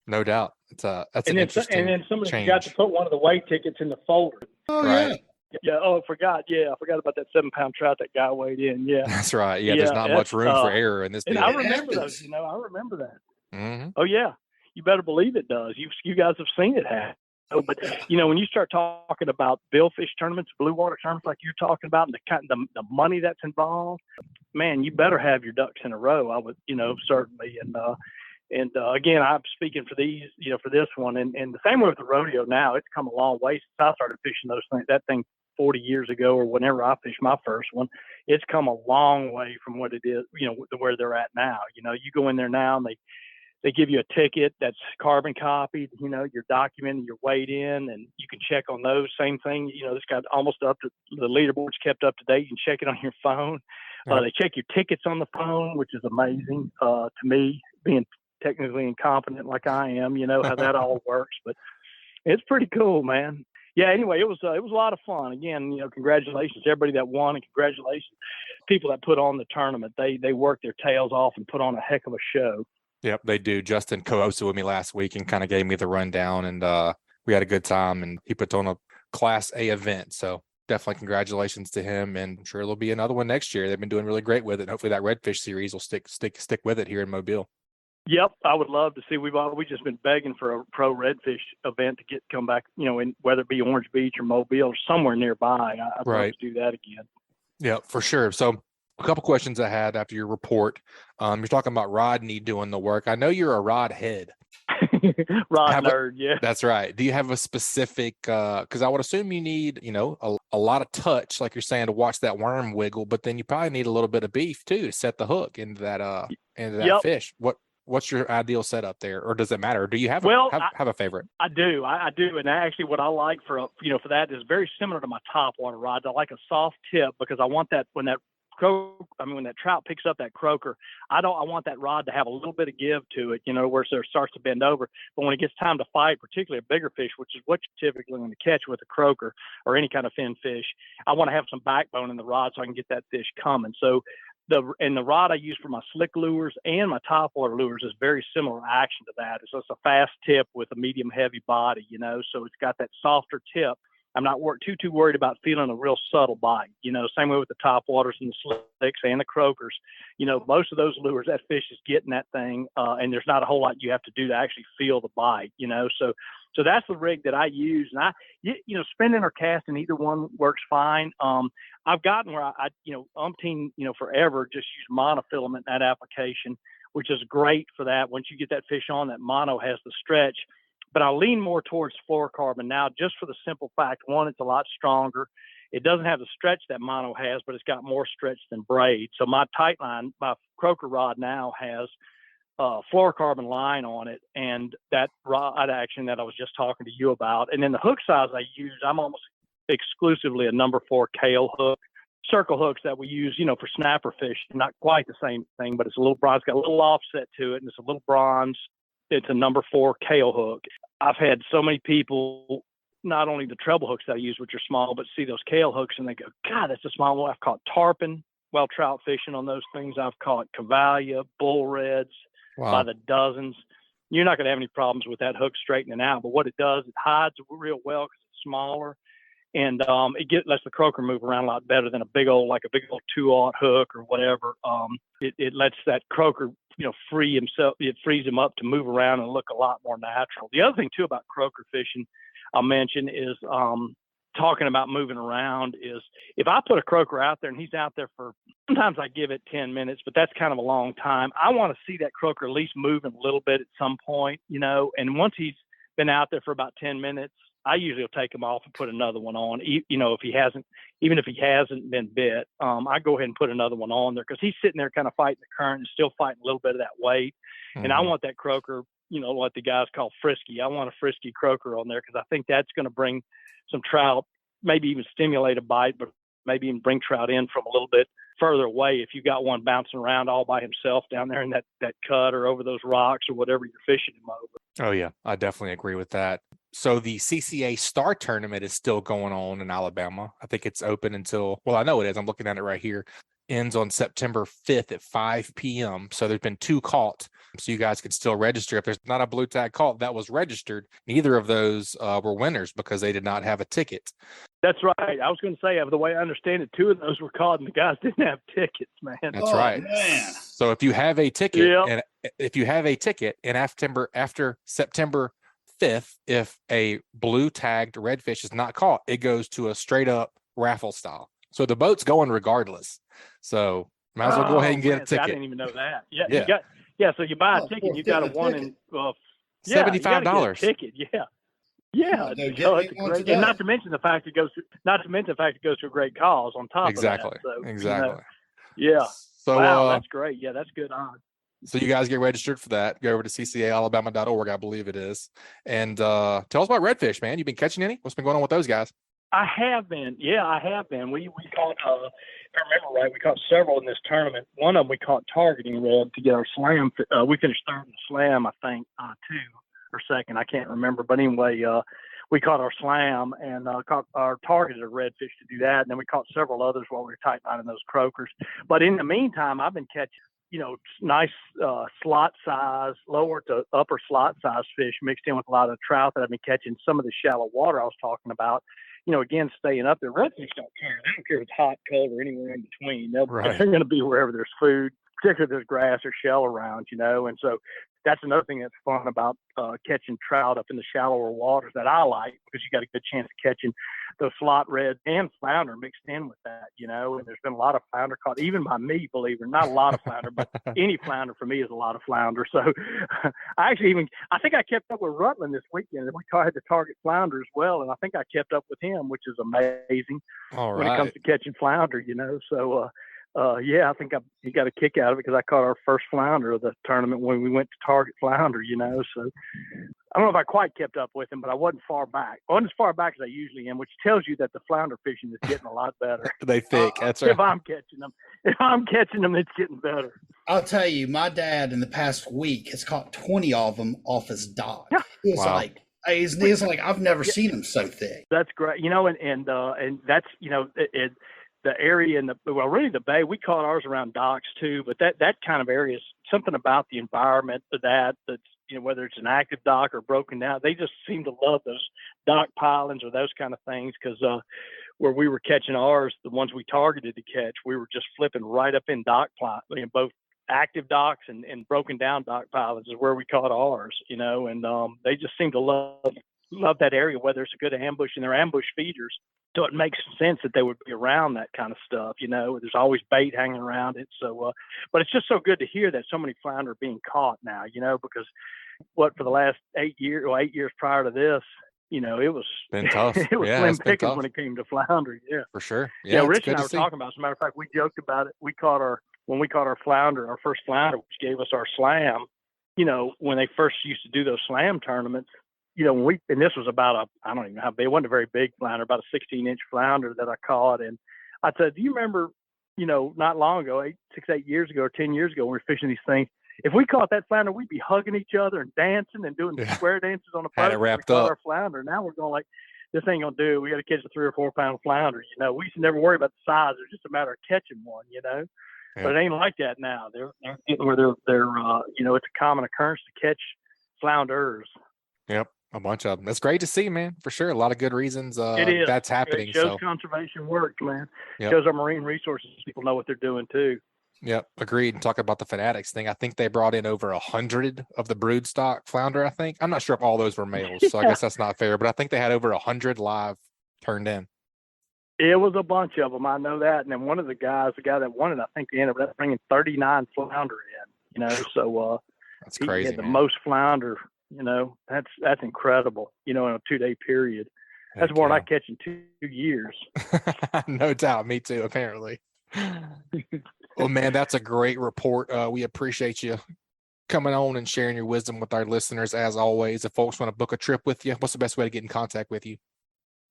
No doubt. That's interesting. And then somebody forgot to put one of the weight tickets in the folder. Oh right. Yeah. Oh, I forgot. Yeah, I forgot about that 7-pound trout that guy weighed in. Yeah. That's right. Yeah. There's not much room for error in this deal. And I remember those. You know, I remember that. Mm-hmm. Oh yeah. You better believe it does. You guys have seen it happen. So, but you know, when you start talking about billfish tournaments, blue water tournaments, like you're talking about, and the money that's involved, man, you better have your ducks in a row. I would, you know, certainly. And again, I'm speaking for these, you know, for this one, and the same way with the rodeo. Now it's come a long way since I started fishing those things. That thing 40 years ago, or whenever I fished my first one, it's come a long way from what it is, you know, to where they're at now. You know, you go in there now and they give you a ticket that's carbon copied, you know, you're documenting your weight in, and you can check on those. Same thing, you know, it's got almost up to the leaderboard's kept up to date. You can check it on your phone. They check your tickets on the phone, which is amazing to me, being technically incompetent like I am, you know, how that all works. But it's pretty cool, man. Yeah, anyway, it was a lot of fun. Again, you know, congratulations to everybody that won, and congratulations people that put on the tournament. They worked their tails off and put on a heck of a show. Yep, they do. Justin co-hosted with me last week and kind of gave me the rundown, and we had a good time, and he put on a Class A event. So definitely congratulations to him, and I'm sure there'll be another one next year. They've been doing really great with it. Hopefully that redfish series will stick with it here in Mobile. Yep, I would love to see. We've just been begging for a pro redfish event to come back, you know, in whether it be Orange Beach or Mobile or somewhere nearby. I'd love to do that again. Yeah, for sure. So a couple questions I had after your report. You're talking about Rodney doing the work. I know you're a rod head. Rod nerd, yeah. That's right. Do you have a specific, because I would assume you need, you know, a lot of touch, like you're saying, to watch that worm wiggle, but then you probably need a little bit of beef too to set the hook into that fish. What's your ideal setup there, or does it matter? Or do you have a favorite? I do, and actually, what I like for that is very similar to my top water rods. I like a soft tip because I want that when that trout picks up that croaker, I want that rod to have a little bit of give to it, you know, where it starts to bend over. But when it gets time to fight, particularly a bigger fish, which is what you're typically going to catch with a croaker or any kind of fin fish, I want to have some backbone in the rod so I can get that fish coming. So the rod I use for my slick lures and my topwater lures is very similar action to that. It's just a fast tip with a medium heavy body, you know, so it's got that softer tip. I'm not too worried about feeling a real subtle bite, you know, same way with the topwaters and the slicks and the croakers. You know, most of those lures, that fish is getting that thing, and there's not a whole lot you have to do to actually feel the bite, you know. So that's the rig that I use. And you know, spinning or casting, either one works fine. I've gotten where I umpteen, you know, forever just use monofilament in that application, which is great for that. Once you get that fish on, that mono has the stretch. But I lean more towards fluorocarbon now, just for the simple fact, one, it's a lot stronger, It doesn't have the stretch that mono has, but it's got more stretch than braid. So my Tightline, my croaker rod now has fluorocarbon line on it, and that rod action that I was just talking to you about. And then the hook size I use, I'm almost exclusively a number 4 Kale hook. Circle hooks that we use, for snapper fish. Not quite the same thing, but it's a little bronze, got a little offset to it, and it's a little bronze. It's a number 4 Kale hook. I've had so many people, not only the treble hooks that I use, which are small, but see those Kale hooks and they go, God, that's a small one. I've caught tarpon while trout fishing on those things. I've caught cavalia, bull reds by the dozens. You're not going to have any problems with that hook straightening out, but what it does, it hides real well because it's smaller. And it lets the croaker move around a lot better than a big old 2/0 hook or whatever. It lets that croaker, free himself. It frees him up to move around and look a lot more natural. The other thing too about croaker fishing, I'll mention is talking about moving around is if I put a croaker out there and he's out there for, sometimes I give it 10 minutes, but that's kind of a long time. I want to see that croaker at least moving a little bit at some point, and once he's been out there for about 10 minutes, I usually will take him off and put another one on. If he hasn't, even if he hasn't been bit, I go ahead and put another one on there because he's sitting there kind of fighting the current and still fighting a little bit of that weight. Mm-hmm. And I want that croaker, what the guys call frisky. I want a frisky croaker on there because I think that's going to bring some trout, maybe even stimulate a bite, but maybe even bring trout in from a little bit further away if you got one bouncing around all by himself down there in that cut or over those rocks or whatever you're fishing him over. Oh, yeah, I definitely agree with that. So the Cca Star Tournament is still going on in Alabama. I think it's open until, I know it is. I'm looking at it right here. Ends on September 5th at 5 p.m. So there's been 2 caught. So you guys can still register. If there's not a blue tag caught that was registered, neither of those were winners because they did not have a ticket. That's right. I was going to say, the way I understand it, 2 of those were caught and the guys didn't have tickets, man. That's right. Man. So if you have a ticket, and after September 5th, if a blue tagged redfish is not caught, it goes to a straight up raffle style. So the boat's going regardless. So might as well go ahead and get a ticket. I didn't even know that. Yeah. So you buy a ticket, you got a one in $75 ticket. Yeah. And not to mention the fact it goes to a great cause on top of that. So, exactly. Yeah. So that's great. Yeah, that's good odds. So you guys get registered for that. Go over to ccaalabama.org, I believe it is. And tell us about redfish, man. You been catching any? What's been going on with those guys? I have been. Yeah, I have been. We caught, if I remember right, we caught several in this tournament. One of them we caught targeting red to get our slam. We finished third in the slam, I think, 2 or second. I can't remember. But anyway, we caught our slam and caught our targeted redfish to do that. And then we caught several others while we were tight lining those croakers. But in the meantime, I've been catching, nice slot size, lower to upper slot size fish mixed in with a lot of trout that I've been catching some of the shallow water I was talking about. Again, staying up there. Redfish don't care. They don't care if it's hot, cold, or anywhere in between. They're going to be wherever there's food, particularly if there's grass or shell around, And so that's another thing that's fun about catching trout up in the shallower waters that I like because you got a good chance of catching the slot red and flounder mixed in with that, And there's been a lot of flounder caught, even by me, believe it or not, a lot of flounder, but any flounder for me is a lot of flounder. So I think I kept up with Rutland this weekend. We had to target flounder as well, and I think I kept up with him, which is amazing when it comes to catching flounder, So I think he got a kick out of it because I caught our first flounder of the tournament when we went to target flounder, So I don't know if I quite kept up with him, but I wasn't far back. I wasn't as far back as I usually am, which tells you that the flounder fishing is getting a lot better. They think that's right. If I'm catching them, it's getting better. I'll tell you, my dad in the past week has caught 20 of them off his dock. It's like I've never seen them so thick. That's great, and that's the area in the bay, we caught ours around docks too, but that kind of area is something about the environment of that's, whether it's an active dock or broken down, they just seem to love those dock pilings or those kind of things. Cause, where we were catching ours, the ones we targeted to catch, we were just flipping right up in dock both active docks and broken down dock pilings is where we caught ours, and they just seem to love that area, whether it's a good ambush and they're ambush feeders. So it makes sense that they would be around that kind of stuff, There's always bait hanging around it. So, but it's just so good to hear that so many flounder are being caught now, because for the last 8 years prior to this, it was Been tough. it was Yeah, slim it's been pickings tough. when it came to flounder. Yeah. For sure. Yeah, It's Rich good and I to were see. talking about it. As a matter of fact, we joked about it. We caught our first flounder, which gave us our slam. When they first used to do those slam tournaments, and this was about I don't even know how big, it wasn't a very big flounder, about a 16-inch flounder that I caught. And I said, do you remember, not long ago, 8 years ago or 10 years ago, when we were fishing these things, if we caught that flounder, we'd be hugging each other and dancing and doing square dances on the boat. Had it wrapped we caught up. our flounder. Now we're going like, this ain't going to do. We got to catch a 3 or 4 pound flounder. We used to never worry about the size. It's just a matter of catching one, Yeah. But it ain't like that now. They're getting where they're it's a common occurrence to catch flounders. Yep. A bunch of them. That's great to see, man. For sure. A lot of good reasons It is. that's happening. It shows So conservation works, man. Yep. Shows our marine resources people know what they're doing too. Yep, agreed. And talking about the fanatics thing, I think they brought in over 100 of the brood stock flounder. I think I'm not sure if all those were males, so I guess that's not fair. But I think they had over 100 live turned in. It was a bunch of them. I know that. And then one of the guy that won it, I think they ended up bringing 39 flounder in. So That's he crazy. had the man. most flounder. That's incredible. In a 2-day period. That's more than I catch in 2 years. No doubt. Me too. Apparently. Well, man, that's a great report. We appreciate you coming on and sharing your wisdom with our listeners. As always, if folks want to book a trip with you, what's the best way to get in contact with you?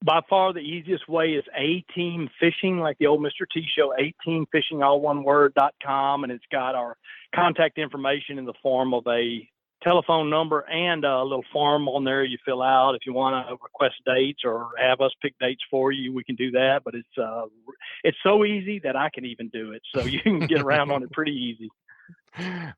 By far the easiest way is A-Team Fishing, like the old Mr. T show, A-Team Fishing, all one word.com. And it's got our contact information in the form of a telephone number and a little form on there you fill out. If you want to request dates or have us pick dates for you, we can do that. But it's so easy that I can even do it. So you can get around on it pretty easy.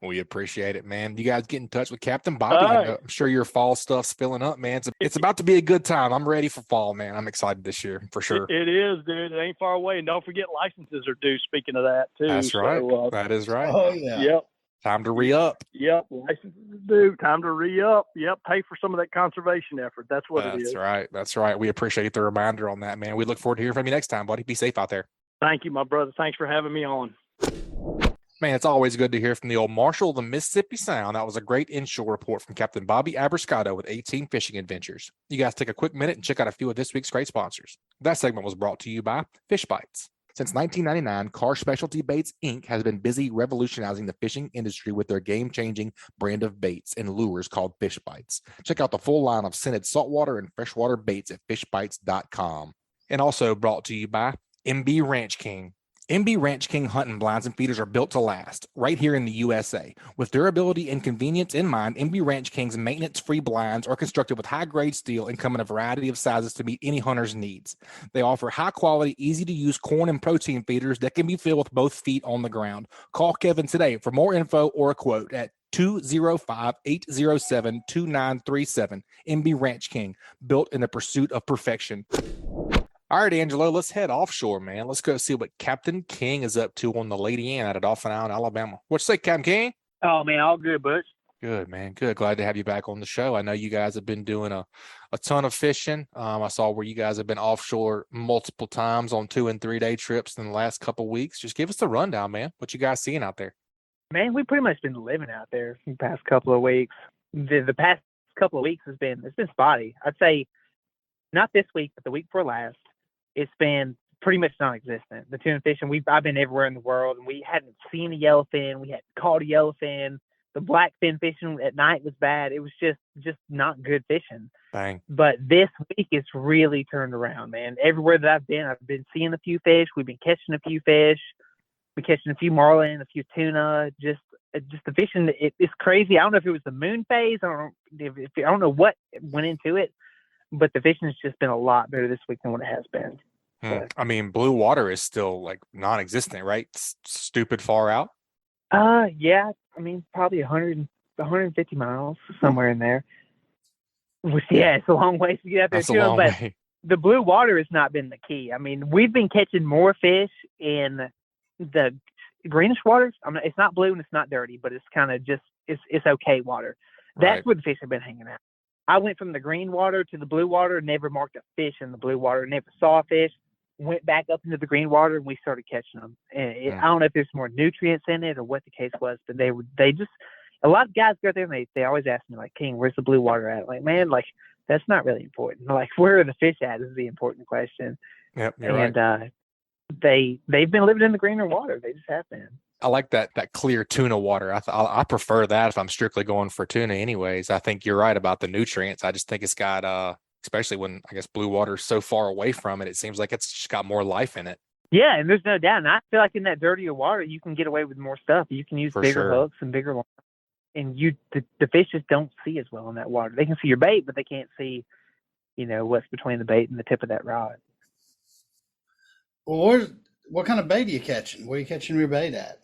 We appreciate it, man. You guys get in touch with Captain Bobby. I'm sure your fall stuff's filling up, man. It's about to be a good time. I'm ready for fall, man. I'm excited this year for sure. It is, dude. It ain't far away. And don't forget licenses are due, speaking of that, too. That's right. That is right. Oh, yeah. Yep. Time to re-up. Yep. Licenses are due. Time to re-up. Yep. Pay for some of that conservation effort. That's what it is. That's right. That's right. We appreciate the reminder on that, man. We look forward to hearing from you next time, buddy. Be safe out there. Thank you, my brother. Thanks for having me on. Man, it's always good to hear from the old Marshal of the Mississippi Sound. That was a great inshore report from Captain Bobby Abruscato with 18 Fishing Adventures. You guys take a quick minute and check out a few of this week's great sponsors. That segment was brought to you by Fish Bites. Since 1999, Car Specialty Baits, Inc. has been busy revolutionizing the fishing industry with their game-changing brand of baits and lures called Fish Bites. Check out the full line of scented saltwater and freshwater baits at fishbites.com. And also brought to you by MB Ranch King. MB Ranch King hunting blinds and feeders are built to last right here in the USA. With durability and convenience in mind, MB Ranch King's maintenance-free blinds are constructed with high-grade steel and come in a variety of sizes to meet any hunter's needs. They offer high-quality, easy-to-use corn and protein feeders that can be filled with both feet on the ground. Call Kevin today for more info or a quote at 205-807-2937. MB Ranch King, built in the pursuit of perfection. All right, Angelo, let's head offshore, man. Let's go see what Captain King is up to on the Lady Ann out of Dauphin Island, Alabama. What you say, Captain King? Oh, man, all good, Butch. Good, man. Good. Glad to have you back on the show. I know you guys have been doing a ton of fishing. I saw where you guys have been offshore multiple times on 2 and 3 day trips in the last couple of weeks. Just give us the rundown, man. What you guys seeing out there? Man, we've pretty much been living out there the past couple of weeks. The past couple of weeks it's been spotty. I'd say not this week, but the week before last. It's been pretty much non-existent. The tuna fishing, I've been everywhere in the world, and we hadn't seen a yellowfin. We hadn't caught a yellowfin. The blackfin fishing at night was bad. It was just not good fishing. Bang. But this week, it's really turned around, man. Everywhere that I've been seeing a few fish. We've been catching a few fish. We're catching a few marlin, a few tuna. Just the fishing, it's crazy. I don't know if it was the moon phase. I don't know what went into it. But the fishing has just been a lot better this week than what it has been. I mean, blue water is still like non-existent, right? Stupid far out. Yeah. I mean, probably 150 miles, somewhere in there. Which, yeah, it's a long ways to get out there. That's a long way. The blue water has not been the key. I mean, we've been catching more fish in the greenish waters. I mean, it's not blue and it's not dirty, but it's kind of just it's okay water. That's Right. where the fish have been hanging out. I went from the green water to the blue water, never marked a fish in the blue water, never saw a fish, went back up into the green water, and we started catching them. And I don't know if there's more nutrients in it or what the case was, but they just, a lot of guys go out there and they always ask me, like, King, where's the blue water at? Like, man, like, that's not really important. Like, where are the fish at is the important question. Yep, you're right. They've been living in the greener water. They just have been. I like that clear tuna water. I prefer that if I'm strictly going for tuna anyways. I think you're right about the nutrients. I just think it's got especially when I guess blue water's so far away from it, it seems like it's just got more life in it. Yeah, and there's no doubt. And I feel like in that dirtier water, you can get away with more stuff. You can use bigger hooks and bigger lines. And the fish just don't see as well in that water. They can see your bait, but they can't see, what's between the bait and the tip of that rod. Well, what kind of bait are you catching? Where are you catching your bait at?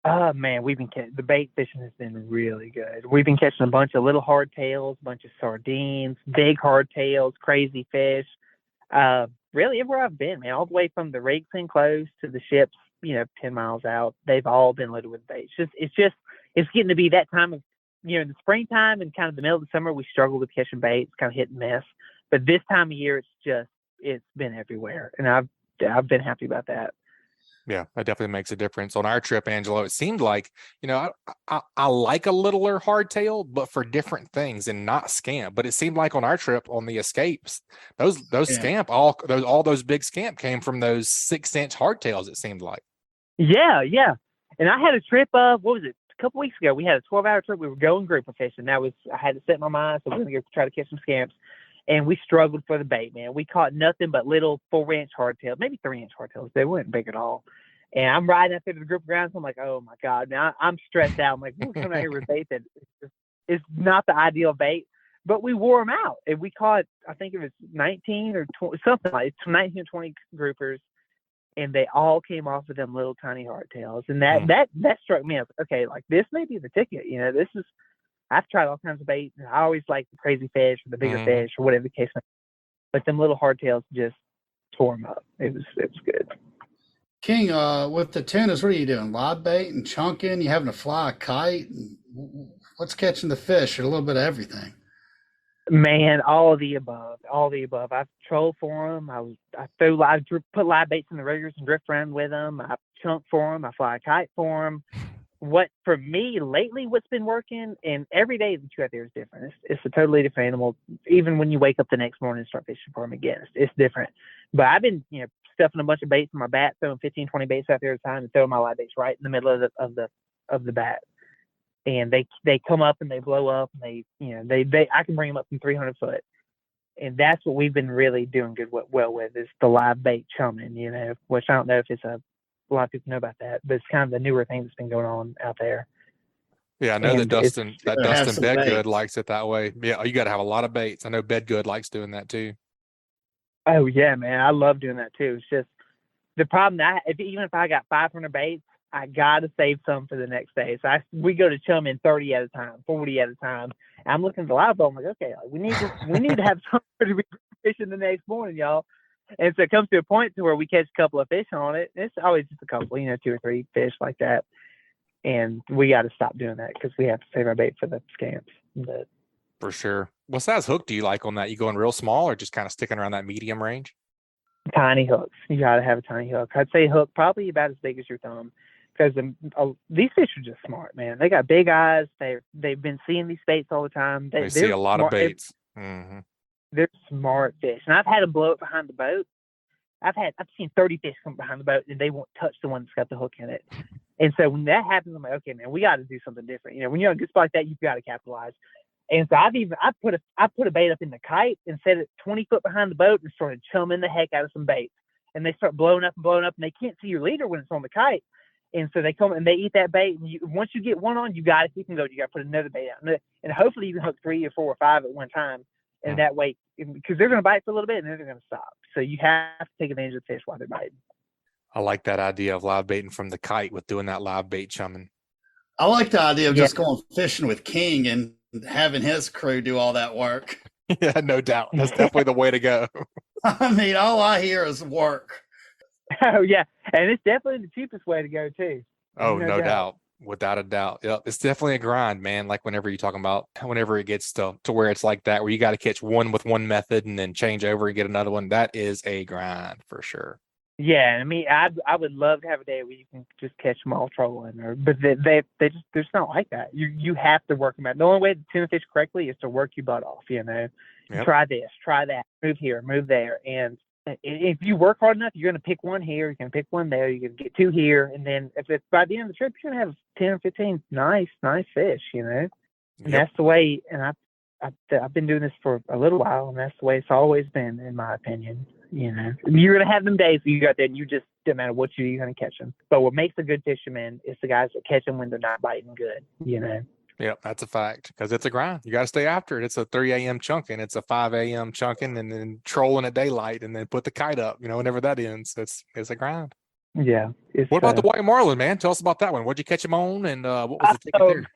Oh, man, the bait fishing has been really good. We've been catching a bunch of little hardtails, a bunch of sardines, big hardtails, crazy fish. Really everywhere I've been, man, all the way from the rigs enclosed to the ships, 10 miles out, they've all been loaded with bait. It's getting to be that time of, in the springtime and kind of the middle of the summer, we struggle with catching bait. It's kind of hit and miss. But this time of year, it's been everywhere. And I've been happy about that. Yeah, that definitely makes a difference. On our trip, Angelo, it seemed like, I like a littler hardtail, but for different things and not scamp. But it seemed like on our trip on the escapes, those scamp, all those big scamp came from those 6-inch hardtails, it seemed like. Yeah. And I had a trip of, what was it? A couple weeks ago, we had a 12-hour trip. We were going grouper fishing. I had to set my mind, so we're going to go try to catch some scamps. And we struggled for the bait, man. We caught nothing but little 4-inch hardtails, maybe 3-inch hardtails. They weren't big at all. And I'm riding up there to the group of grounds. I'm like, oh my God, now I'm stressed out. I'm like, we're coming out here with bait that is not the ideal bait, but we wore them out. And we caught, I think it was 19 or 20, something like 19 or 20 groupers. And they all came off of them little tiny hardtails. And that struck me as, okay, like this may be the ticket. I've tried all kinds of bait, and I always like the crazy fish or the bigger fish or whatever the case may be. But them little hardtails just tore them up. It was good. King, with the tunas, what are you doing? Live bait and chunking? You having to fly a kite? What's catching the fish? Or a little bit of everything? Man, all of the above. I've trolled for them. I put live baits in the riggers and drift around with them. I chunk for them. I fly a kite for them. What for me lately, what's been working, and every day that you out there is different. It's a totally different animal. Even when you wake up the next morning and start fishing for them again, it's different. But I've been, stuffing a bunch of baits in my bat, throwing 15, 20 baits out there at a time, and throwing my live baits right in the middle of the bat. And they come up and they blow up, and I can bring them up from 300 foot. And that's what we've been really doing well with is the live bait chumming, which I don't know if it's a lot of people know about that, but it's kind of the newer thing that's been going on out there. Yeah, I know that Dustin Bedgood likes it that way. Yeah, you got to have a lot of baits. I know Bedgood likes doing that too. Oh yeah, man, I love doing that too. It's just the problem that even if I got 500 baits, I gotta save some for the next day. So we go to chumming 30 at a time, 40 at a time. And I'm looking at the live boat. I'm like, okay, we need to have something to be fishing the next morning, y'all. And so it comes to a point to where we catch a couple of fish on it. It's always just a couple, 2 or 3 fish like that. And we got to stop doing that because we have to save our bait for the scamps. But for sure. What size hook do you like on that? You going real small or just kind of sticking around that medium range? Tiny hooks. You got to have a tiny hook. I'd say hook probably about as big as your thumb because these fish are just smart, man. They got big eyes. They've been seeing these baits all the time. They see a lot of baits. Mm-hmm. They're smart fish, and I've had them blow it behind the boat. I've seen 30 fish come behind the boat, and they won't touch the one that's got the hook in it. And so when that happens, I'm like, okay, man, we got to do something different. When you're on a good spot like that, you've got to capitalize. And so I put a bait up in the kite and set it 20 foot behind the boat and started chumming the heck out of some baits. And they start blowing up, and they can't see your leader when it's on the kite. And so they come and they eat that bait. And once you get one on, you got to keep them going. You got to put another bait out, and hopefully you can hook 3 or 4 or 5 at one time. And that way, because they're going to bite for a little bit and then they're going to stop. So you have to take advantage of the fish while they're biting. I like that idea of live baiting from the kite with doing that live bait chumming. I like the idea of just going fishing with King and having his crew do all that work. Yeah, no doubt. That's definitely the way to go. I mean, all I hear is work. Oh, yeah. And it's definitely the cheapest way to go, too. Oh, no doubt. Without a doubt. Yep. It's definitely a grind, man. Like whenever it gets to where it's like that, where you got to catch one with one method and then change over and get another one, that is a grind for sure. Yeah, I mean, I would love to have a day where you can just catch them all trolling, but they just they're just not like that. You have to work them out. The only way to tuna fish correctly is to work your butt off. Yep. Try this, try that, move here, move there, and if you work hard enough, you're going to pick one here, you're going to pick one there, you're going to get two here, and then if it's by the end of the trip, you're going to have 10 or 15 nice fish. And that's the way. And I've been doing this for a little while, and that's the way it's always been, in my opinion. You're going to have them days where you got there and you just, no matter what you're going to catch them. But what makes a good fisherman is the guys that catch them when they're not biting good, Yep, that's a fact, because it's a grind. You got to stay after it. It's a 3 a.m. chunking. It's a 5 a.m. chunking, and then trolling at daylight, and then put the kite up, whenever that ends. It's a grind. Yeah. What about the white marlin, man? Tell us about that one. What'd you catch him on, and what was the ticket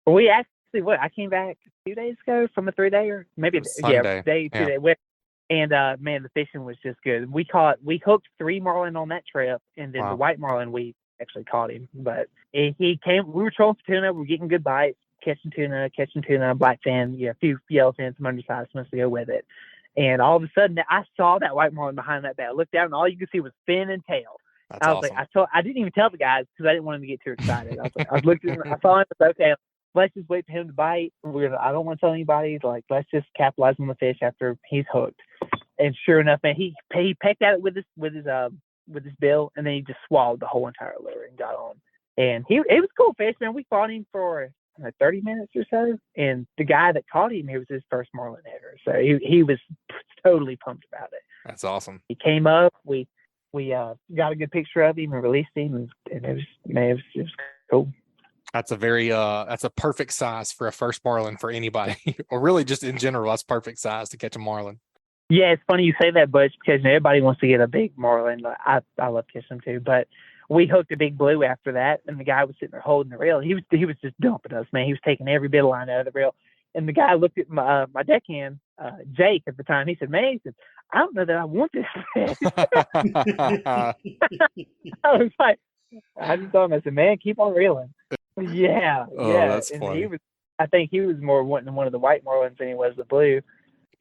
there? We actually, I came back 2 days ago from a 3-dayer, maybe Sunday. 2 day. And man, the fishing was just good. We hooked 3 marlin on that trip, and then the white marlin, we actually caught him. But he came. We were trolling for tuna. We were getting good bites, catching tuna, blackfin, a few yellowfin, some undersized ones to go with it. And all of a sudden, I saw that white marlin behind that bed. I looked down, and all you could see was fin and tail. That's I was awesome. I didn't even tell the guys because I didn't want them to get too excited. I looked at him, I saw him. I was okay. Let's just wait for him to bite. I don't want to tell anybody. Let's just capitalize on the fish after he's hooked. And sure enough, man, he pecked at it with his bill, and then he just swallowed the whole entire lure and got on. And it was a cool fish, man. We fought him for 30 minutes or so, and the guy that caught him, it was his first marlin ever, so he was totally pumped about it. That's awesome. He came up, we got a good picture of him and released him, and it was cool. That's a perfect size for a first marlin for anybody, or really just in general. That's perfect size to catch a marlin. Yeah, it's funny you say that, Butch, because everybody wants to get a big marlin. I love catching them too, but we hooked a big blue after that, and the guy was sitting there holding the reel. He was just dumping us, man. He was taking every bit of line out of the reel, and the guy looked at my deckhand, Jake, at the time. He said, "Man," "I don't know that I want this fish." I was like, I just told him, I said, "Man, keep on reeling." Yeah, yeah. That's and funny. I think he was more wanting one of the white marlins than he was the blue.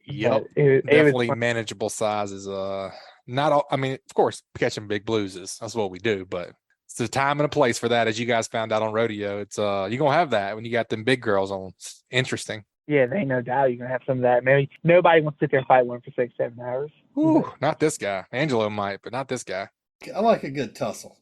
Yep, definitely manageable sizes. Not all. I mean, of course, catching big blues that's what we do, but it's a time and a place for that. As you guys found out on rodeo, it's you're gonna have that when you got them big girls on. It's interesting. Yeah, there ain't no doubt you're gonna have some of that. Maybe nobody wants to sit there and fight one for 6-7 hours. Ooh, not this guy. Angelo might, but not this guy. I like a good tussle.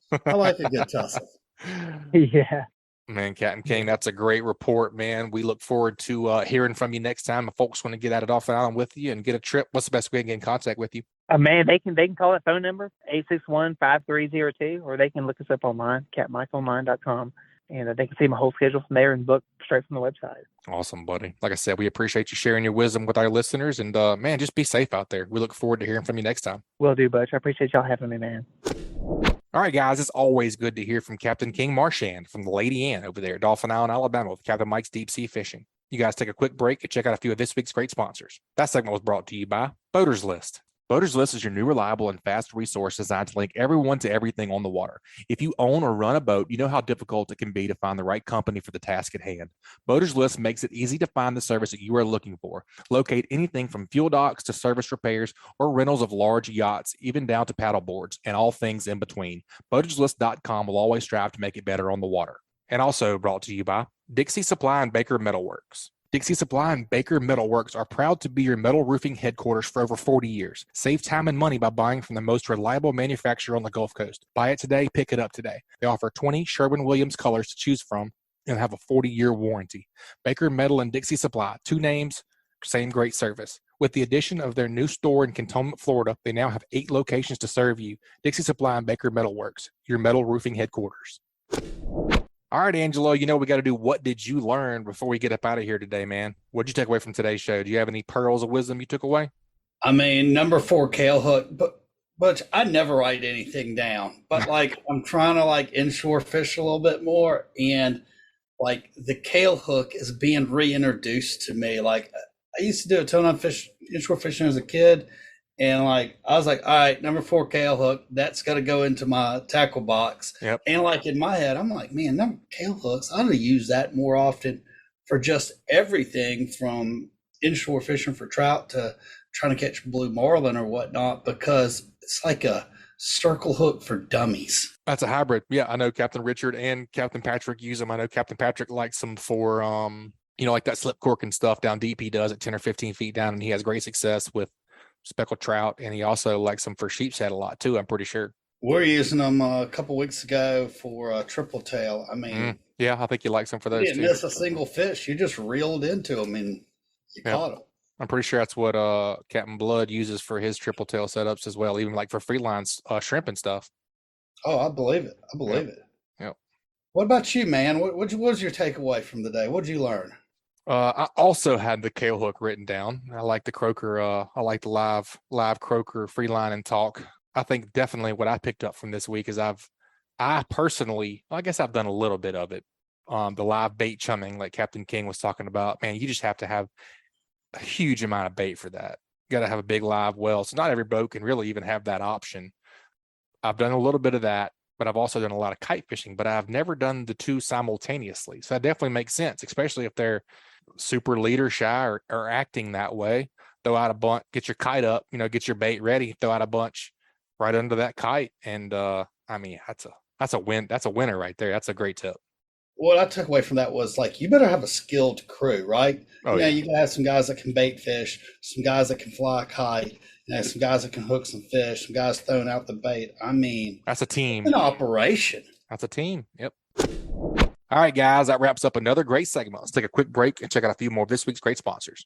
Yeah. Man, Captain King, that's a great report, man. We look forward to hearing from you next time. If folks want to get out of Dauphin Island with you and get a trip, what's the best way to get in contact with you? Man, they can call that phone number, 861-5302, or they can look us up online, capmikeonline.com, and they can see my whole schedule from there and book straight from the website. Awesome, buddy. Like I said, we appreciate you sharing your wisdom with our listeners, and man, just be safe out there. We look forward to hearing from you next time. Will do, Butch. I appreciate y'all having me, man. All right, guys, it's always good to hear from Captain King Marchand from the Lady Ann over there at Dauphin Island, Alabama with Captain Mike's Deep Sea Fishing. You guys take a quick break and check out a few of this week's great sponsors. That segment was brought to you by Boaters List. Boaters List is your new reliable and fast resource designed to link everyone to everything on the water. If you own or run a boat, you know how difficult it can be to find the right company for the task at hand. Boaters List makes it easy to find the service that you are looking for. Locate anything from fuel docks to service repairs or rentals of large yachts, even down to paddle boards and all things in between. BoatersList.com will always strive to make it better on the water. And also brought to you by Dixie Supply and Baker Metalworks. Dixie Supply and Baker Metalworks are proud to be your metal roofing headquarters for over 40 years. Save time and money by buying from the most reliable manufacturer on the Gulf Coast. Buy it today, pick it up today. They offer 20 Sherwin-Williams colors to choose from and have a 40-year warranty. Baker Metal and Dixie Supply, 2 names, same great service. With the addition of their new store in Cantonment, Florida, they now have 8 locations to serve you. Dixie Supply and Baker Metalworks, your metal roofing headquarters. All right, Angelo, we got to do What Did You Learn before we get up out of here today, man. What did you take away from today's show? Do you have any pearls of wisdom you took away? I mean, number 4 Kale hook, but I never write anything down. But I'm trying to inshore fish a little bit more, and the Kale hook is being reintroduced to me. I used to do a ton of inshore fishing as a kid, and I was like, all right, number 4 Kale hook, that's got to go into my tackle box. Yep. And in my head, I'm like, man, number Kale hooks, I ought to use that more often for just everything from inshore fishing for trout to trying to catch blue marlin or whatnot, because it's like a circle hook for dummies. That's a hybrid. Yeah, I know Captain Richard and Captain Patrick use them. I know Captain Patrick likes them for, like that slip cork and stuff down deep. He does at 10 or 15 feet down, and he has great success with speckled trout. And he also likes them for sheep's head a lot too, I'm pretty sure. We're using them a couple weeks ago for triple tail. I mean, yeah, I think he likes them for those you didn't too. miss a single fish. You just reeled into them and you caught them. I'm pretty sure that's what Captain Blood uses for his triple tail setups as well, even like for free lines, shrimp and stuff. Oh, I believe it. I believe it. Yep. What about you, man? What was your takeaway from the day? What did you learn? I also had the Kale hook written down. I like the croaker. I like the live croaker free line and talk. I think definitely what I picked up from this week is I personally, I guess I've done a little bit of it. The live bait chumming, like Captain King was talking about, man, you just have to have a huge amount of bait for that. You got to have a big live well. So not every boat can really even have that option. I've done a little bit of that, but I've also done a lot of kite fishing, but I've never done the two simultaneously. So that definitely makes sense, especially if they're super leader shy or acting that way. Throw out a bunch, get your kite up, get your bait ready, throw out a bunch right under that kite. And I mean, that's a win. That's a winner right there. That's a great tip. What I took away from that was like, you better have a skilled crew, right? Oh, yeah. You gotta have some guys that can bait fish, some guys that can fly a kite, some guys that can hook some fish, some guys throwing out the bait. I mean, that's a team. An operation. That's a team. Yep. All right, guys, that wraps up another great segment. Let's take a quick break and check out a few more of this week's great sponsors.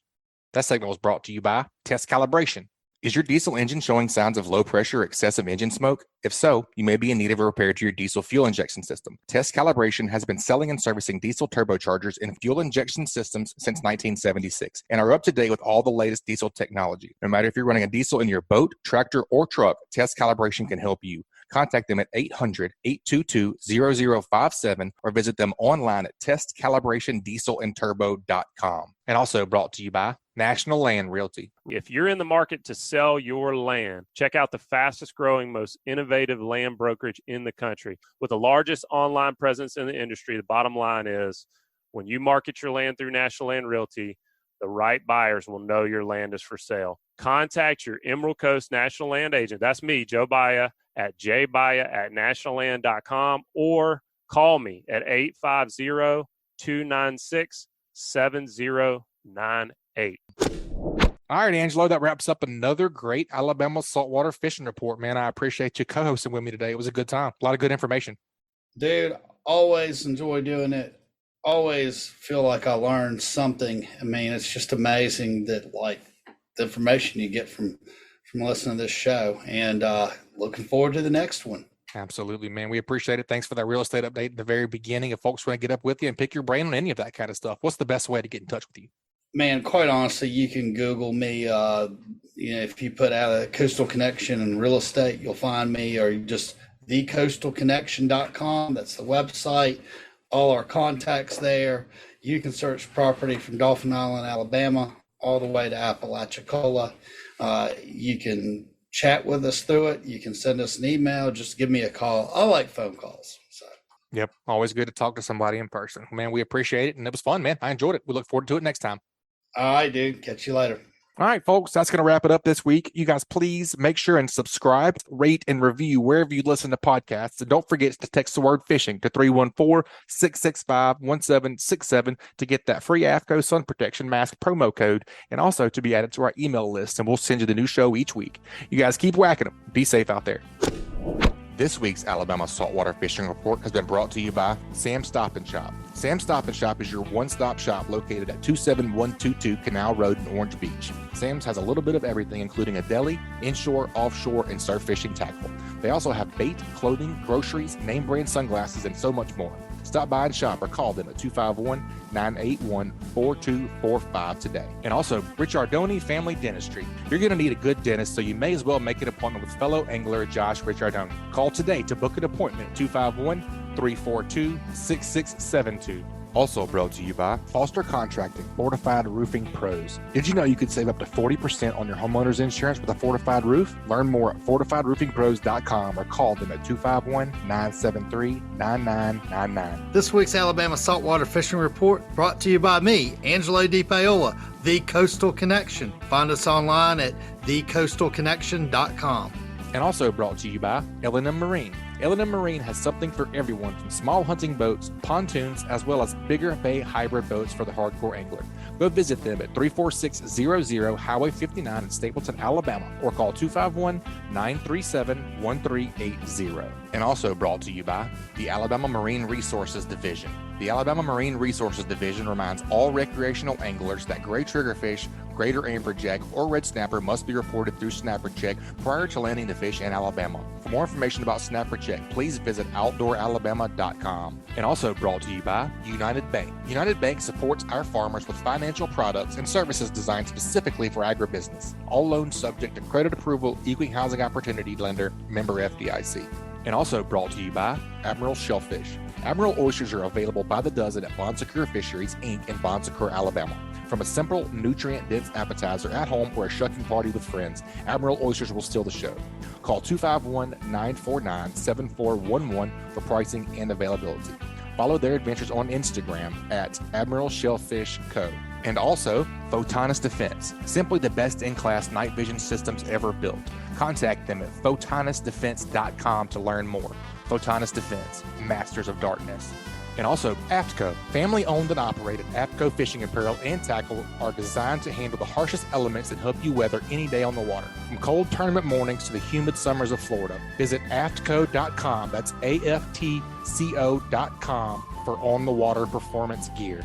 That segment was brought to you by Test Calibration. Is your diesel engine showing signs of low pressure or excessive engine smoke? If so, you may be in need of a repair to your diesel fuel injection system. Test Calibration has been selling and servicing diesel turbochargers and fuel injection systems since 1976 and are up to date with all the latest diesel technology. No matter if you're running a diesel in your boat, tractor, or truck, Test Calibration can help you. Contact them at 800-822-0057 or visit them online at testcalibratondieselandturbo.com. And also brought to you by National Land Realty. If you're in the market to sell your land, check out the fastest growing, most innovative land brokerage in the country. With the largest online presence in the industry, the bottom line is when you market your land through National Land Realty, the right buyers will know your land is for sale. Contact your Emerald Coast National Land agent. That's me, Joe Baya, at jbaya@nationalland.com, or call me at 850-296-7098. All right, Angelo, that wraps up another great Alabama saltwater fishing report, man. I appreciate you co-hosting with me today. It was a good time. A lot of good information. Dude, always enjoy doing it. Always feel like I learned something. I mean, it's just amazing that like the information you get from listening to this show, and looking forward to the next one. Absolutely, man. We appreciate it. Thanks for that real estate update at the very beginning. If folks want to get up with you and pick your brain on any of that kind of stuff, what's the best way to get in touch with you? Man, quite honestly, you can Google me. If you put out a Coastal Connection and real estate, you'll find me, or just thecoastalconnection.com. That's the website. All our contacts there. You can search property from Dauphin Island, Alabama, all the way to Apalachicola. You can chat with us through it. You can send us an email. Just give me a call. I like phone calls. So. Yep. Always good to talk to somebody in person. Man, we appreciate it. And it was fun, man. I enjoyed it. We look forward to it next time. All right, dude. Catch you later. All right, folks, that's going to wrap it up this week. You guys, please make sure and subscribe, rate, and review wherever you listen to podcasts. And don't forget to text the word fishing to 314-665-1767 to get that free AFCO sun protection mask promo code, and also to be added to our email list. And we'll send you the new show each week. You guys keep whacking them. Be safe out there. This week's Alabama Saltwater Fishing Report has been brought to you by Sam's Stop and Shop. Sam's Stop and Shop is your one-stop shop located at 27122 Canal Road in Orange Beach. Sam's has a little bit of everything, including a deli, inshore, offshore, and surf fishing tackle. They also have bait, clothing, groceries, name brand sunglasses, and so much more. Stop by and shop or call them at 251-981-4245 today. And also, Richardoni Family Dentistry. You're going to need a good dentist, so you may as well make an appointment with fellow angler Josh Richardoni. Call today to book an appointment at 251-342-6672. Also brought to you by Foster Contracting, Fortified Roofing Pros. Did you know you could save up to 40% on your homeowner's insurance with a fortified roof? Learn more at fortifiedroofingpros.com or call them at 251-973-9999. This week's Alabama Saltwater Fishing Report brought to you by me, Angelo DePaola, The Coastal Connection. Find us online at thecoastalconnection.com. And also brought to you by L&M Marine. L&M Marine has something for everyone, from small hunting boats, pontoons, as well as bigger bay hybrid boats for the hardcore angler. Go visit them at 34600 Highway 59 in Stapleton, Alabama, or call 251-937-1380. And also brought to you by the Alabama Marine Resources Division. The Alabama Marine Resources Division reminds all recreational anglers that gray triggerfish, greater amberjack, or red snapper must be reported through Snapper Check prior to landing the fish in Alabama. For more information about Snapper Check, please visit outdooralabama.com. And also brought to you by United Bank. United Bank supports our farmers with financial products and services designed specifically for agribusiness. All loans subject to credit approval, equal housing opportunity lender, member FDIC. And also brought to you by Admiral Shellfish. Admiral oysters are available by the dozen at Bon Secours Fisheries, Inc. in Bon Secours, Alabama. From a simple, nutrient-dense appetizer at home or a shucking party with friends, Admiral oysters will steal the show. Call 251-949-7411 for pricing and availability. Follow their adventures on Instagram at Admiral Shellfish Co. And also, Photonus Defense, simply the best-in-class night vision systems ever built. Contact them at photonusdefense.com to learn more. Photonus Defense, masters of darkness. And also, AFTCO, family-owned and operated AFTCO fishing apparel and tackle are designed to handle the harshest elements and help you weather any day on the water. From cold tournament mornings to the humid summers of Florida, visit aftco.com, that's AFTCO.com, for on-the-water performance gear.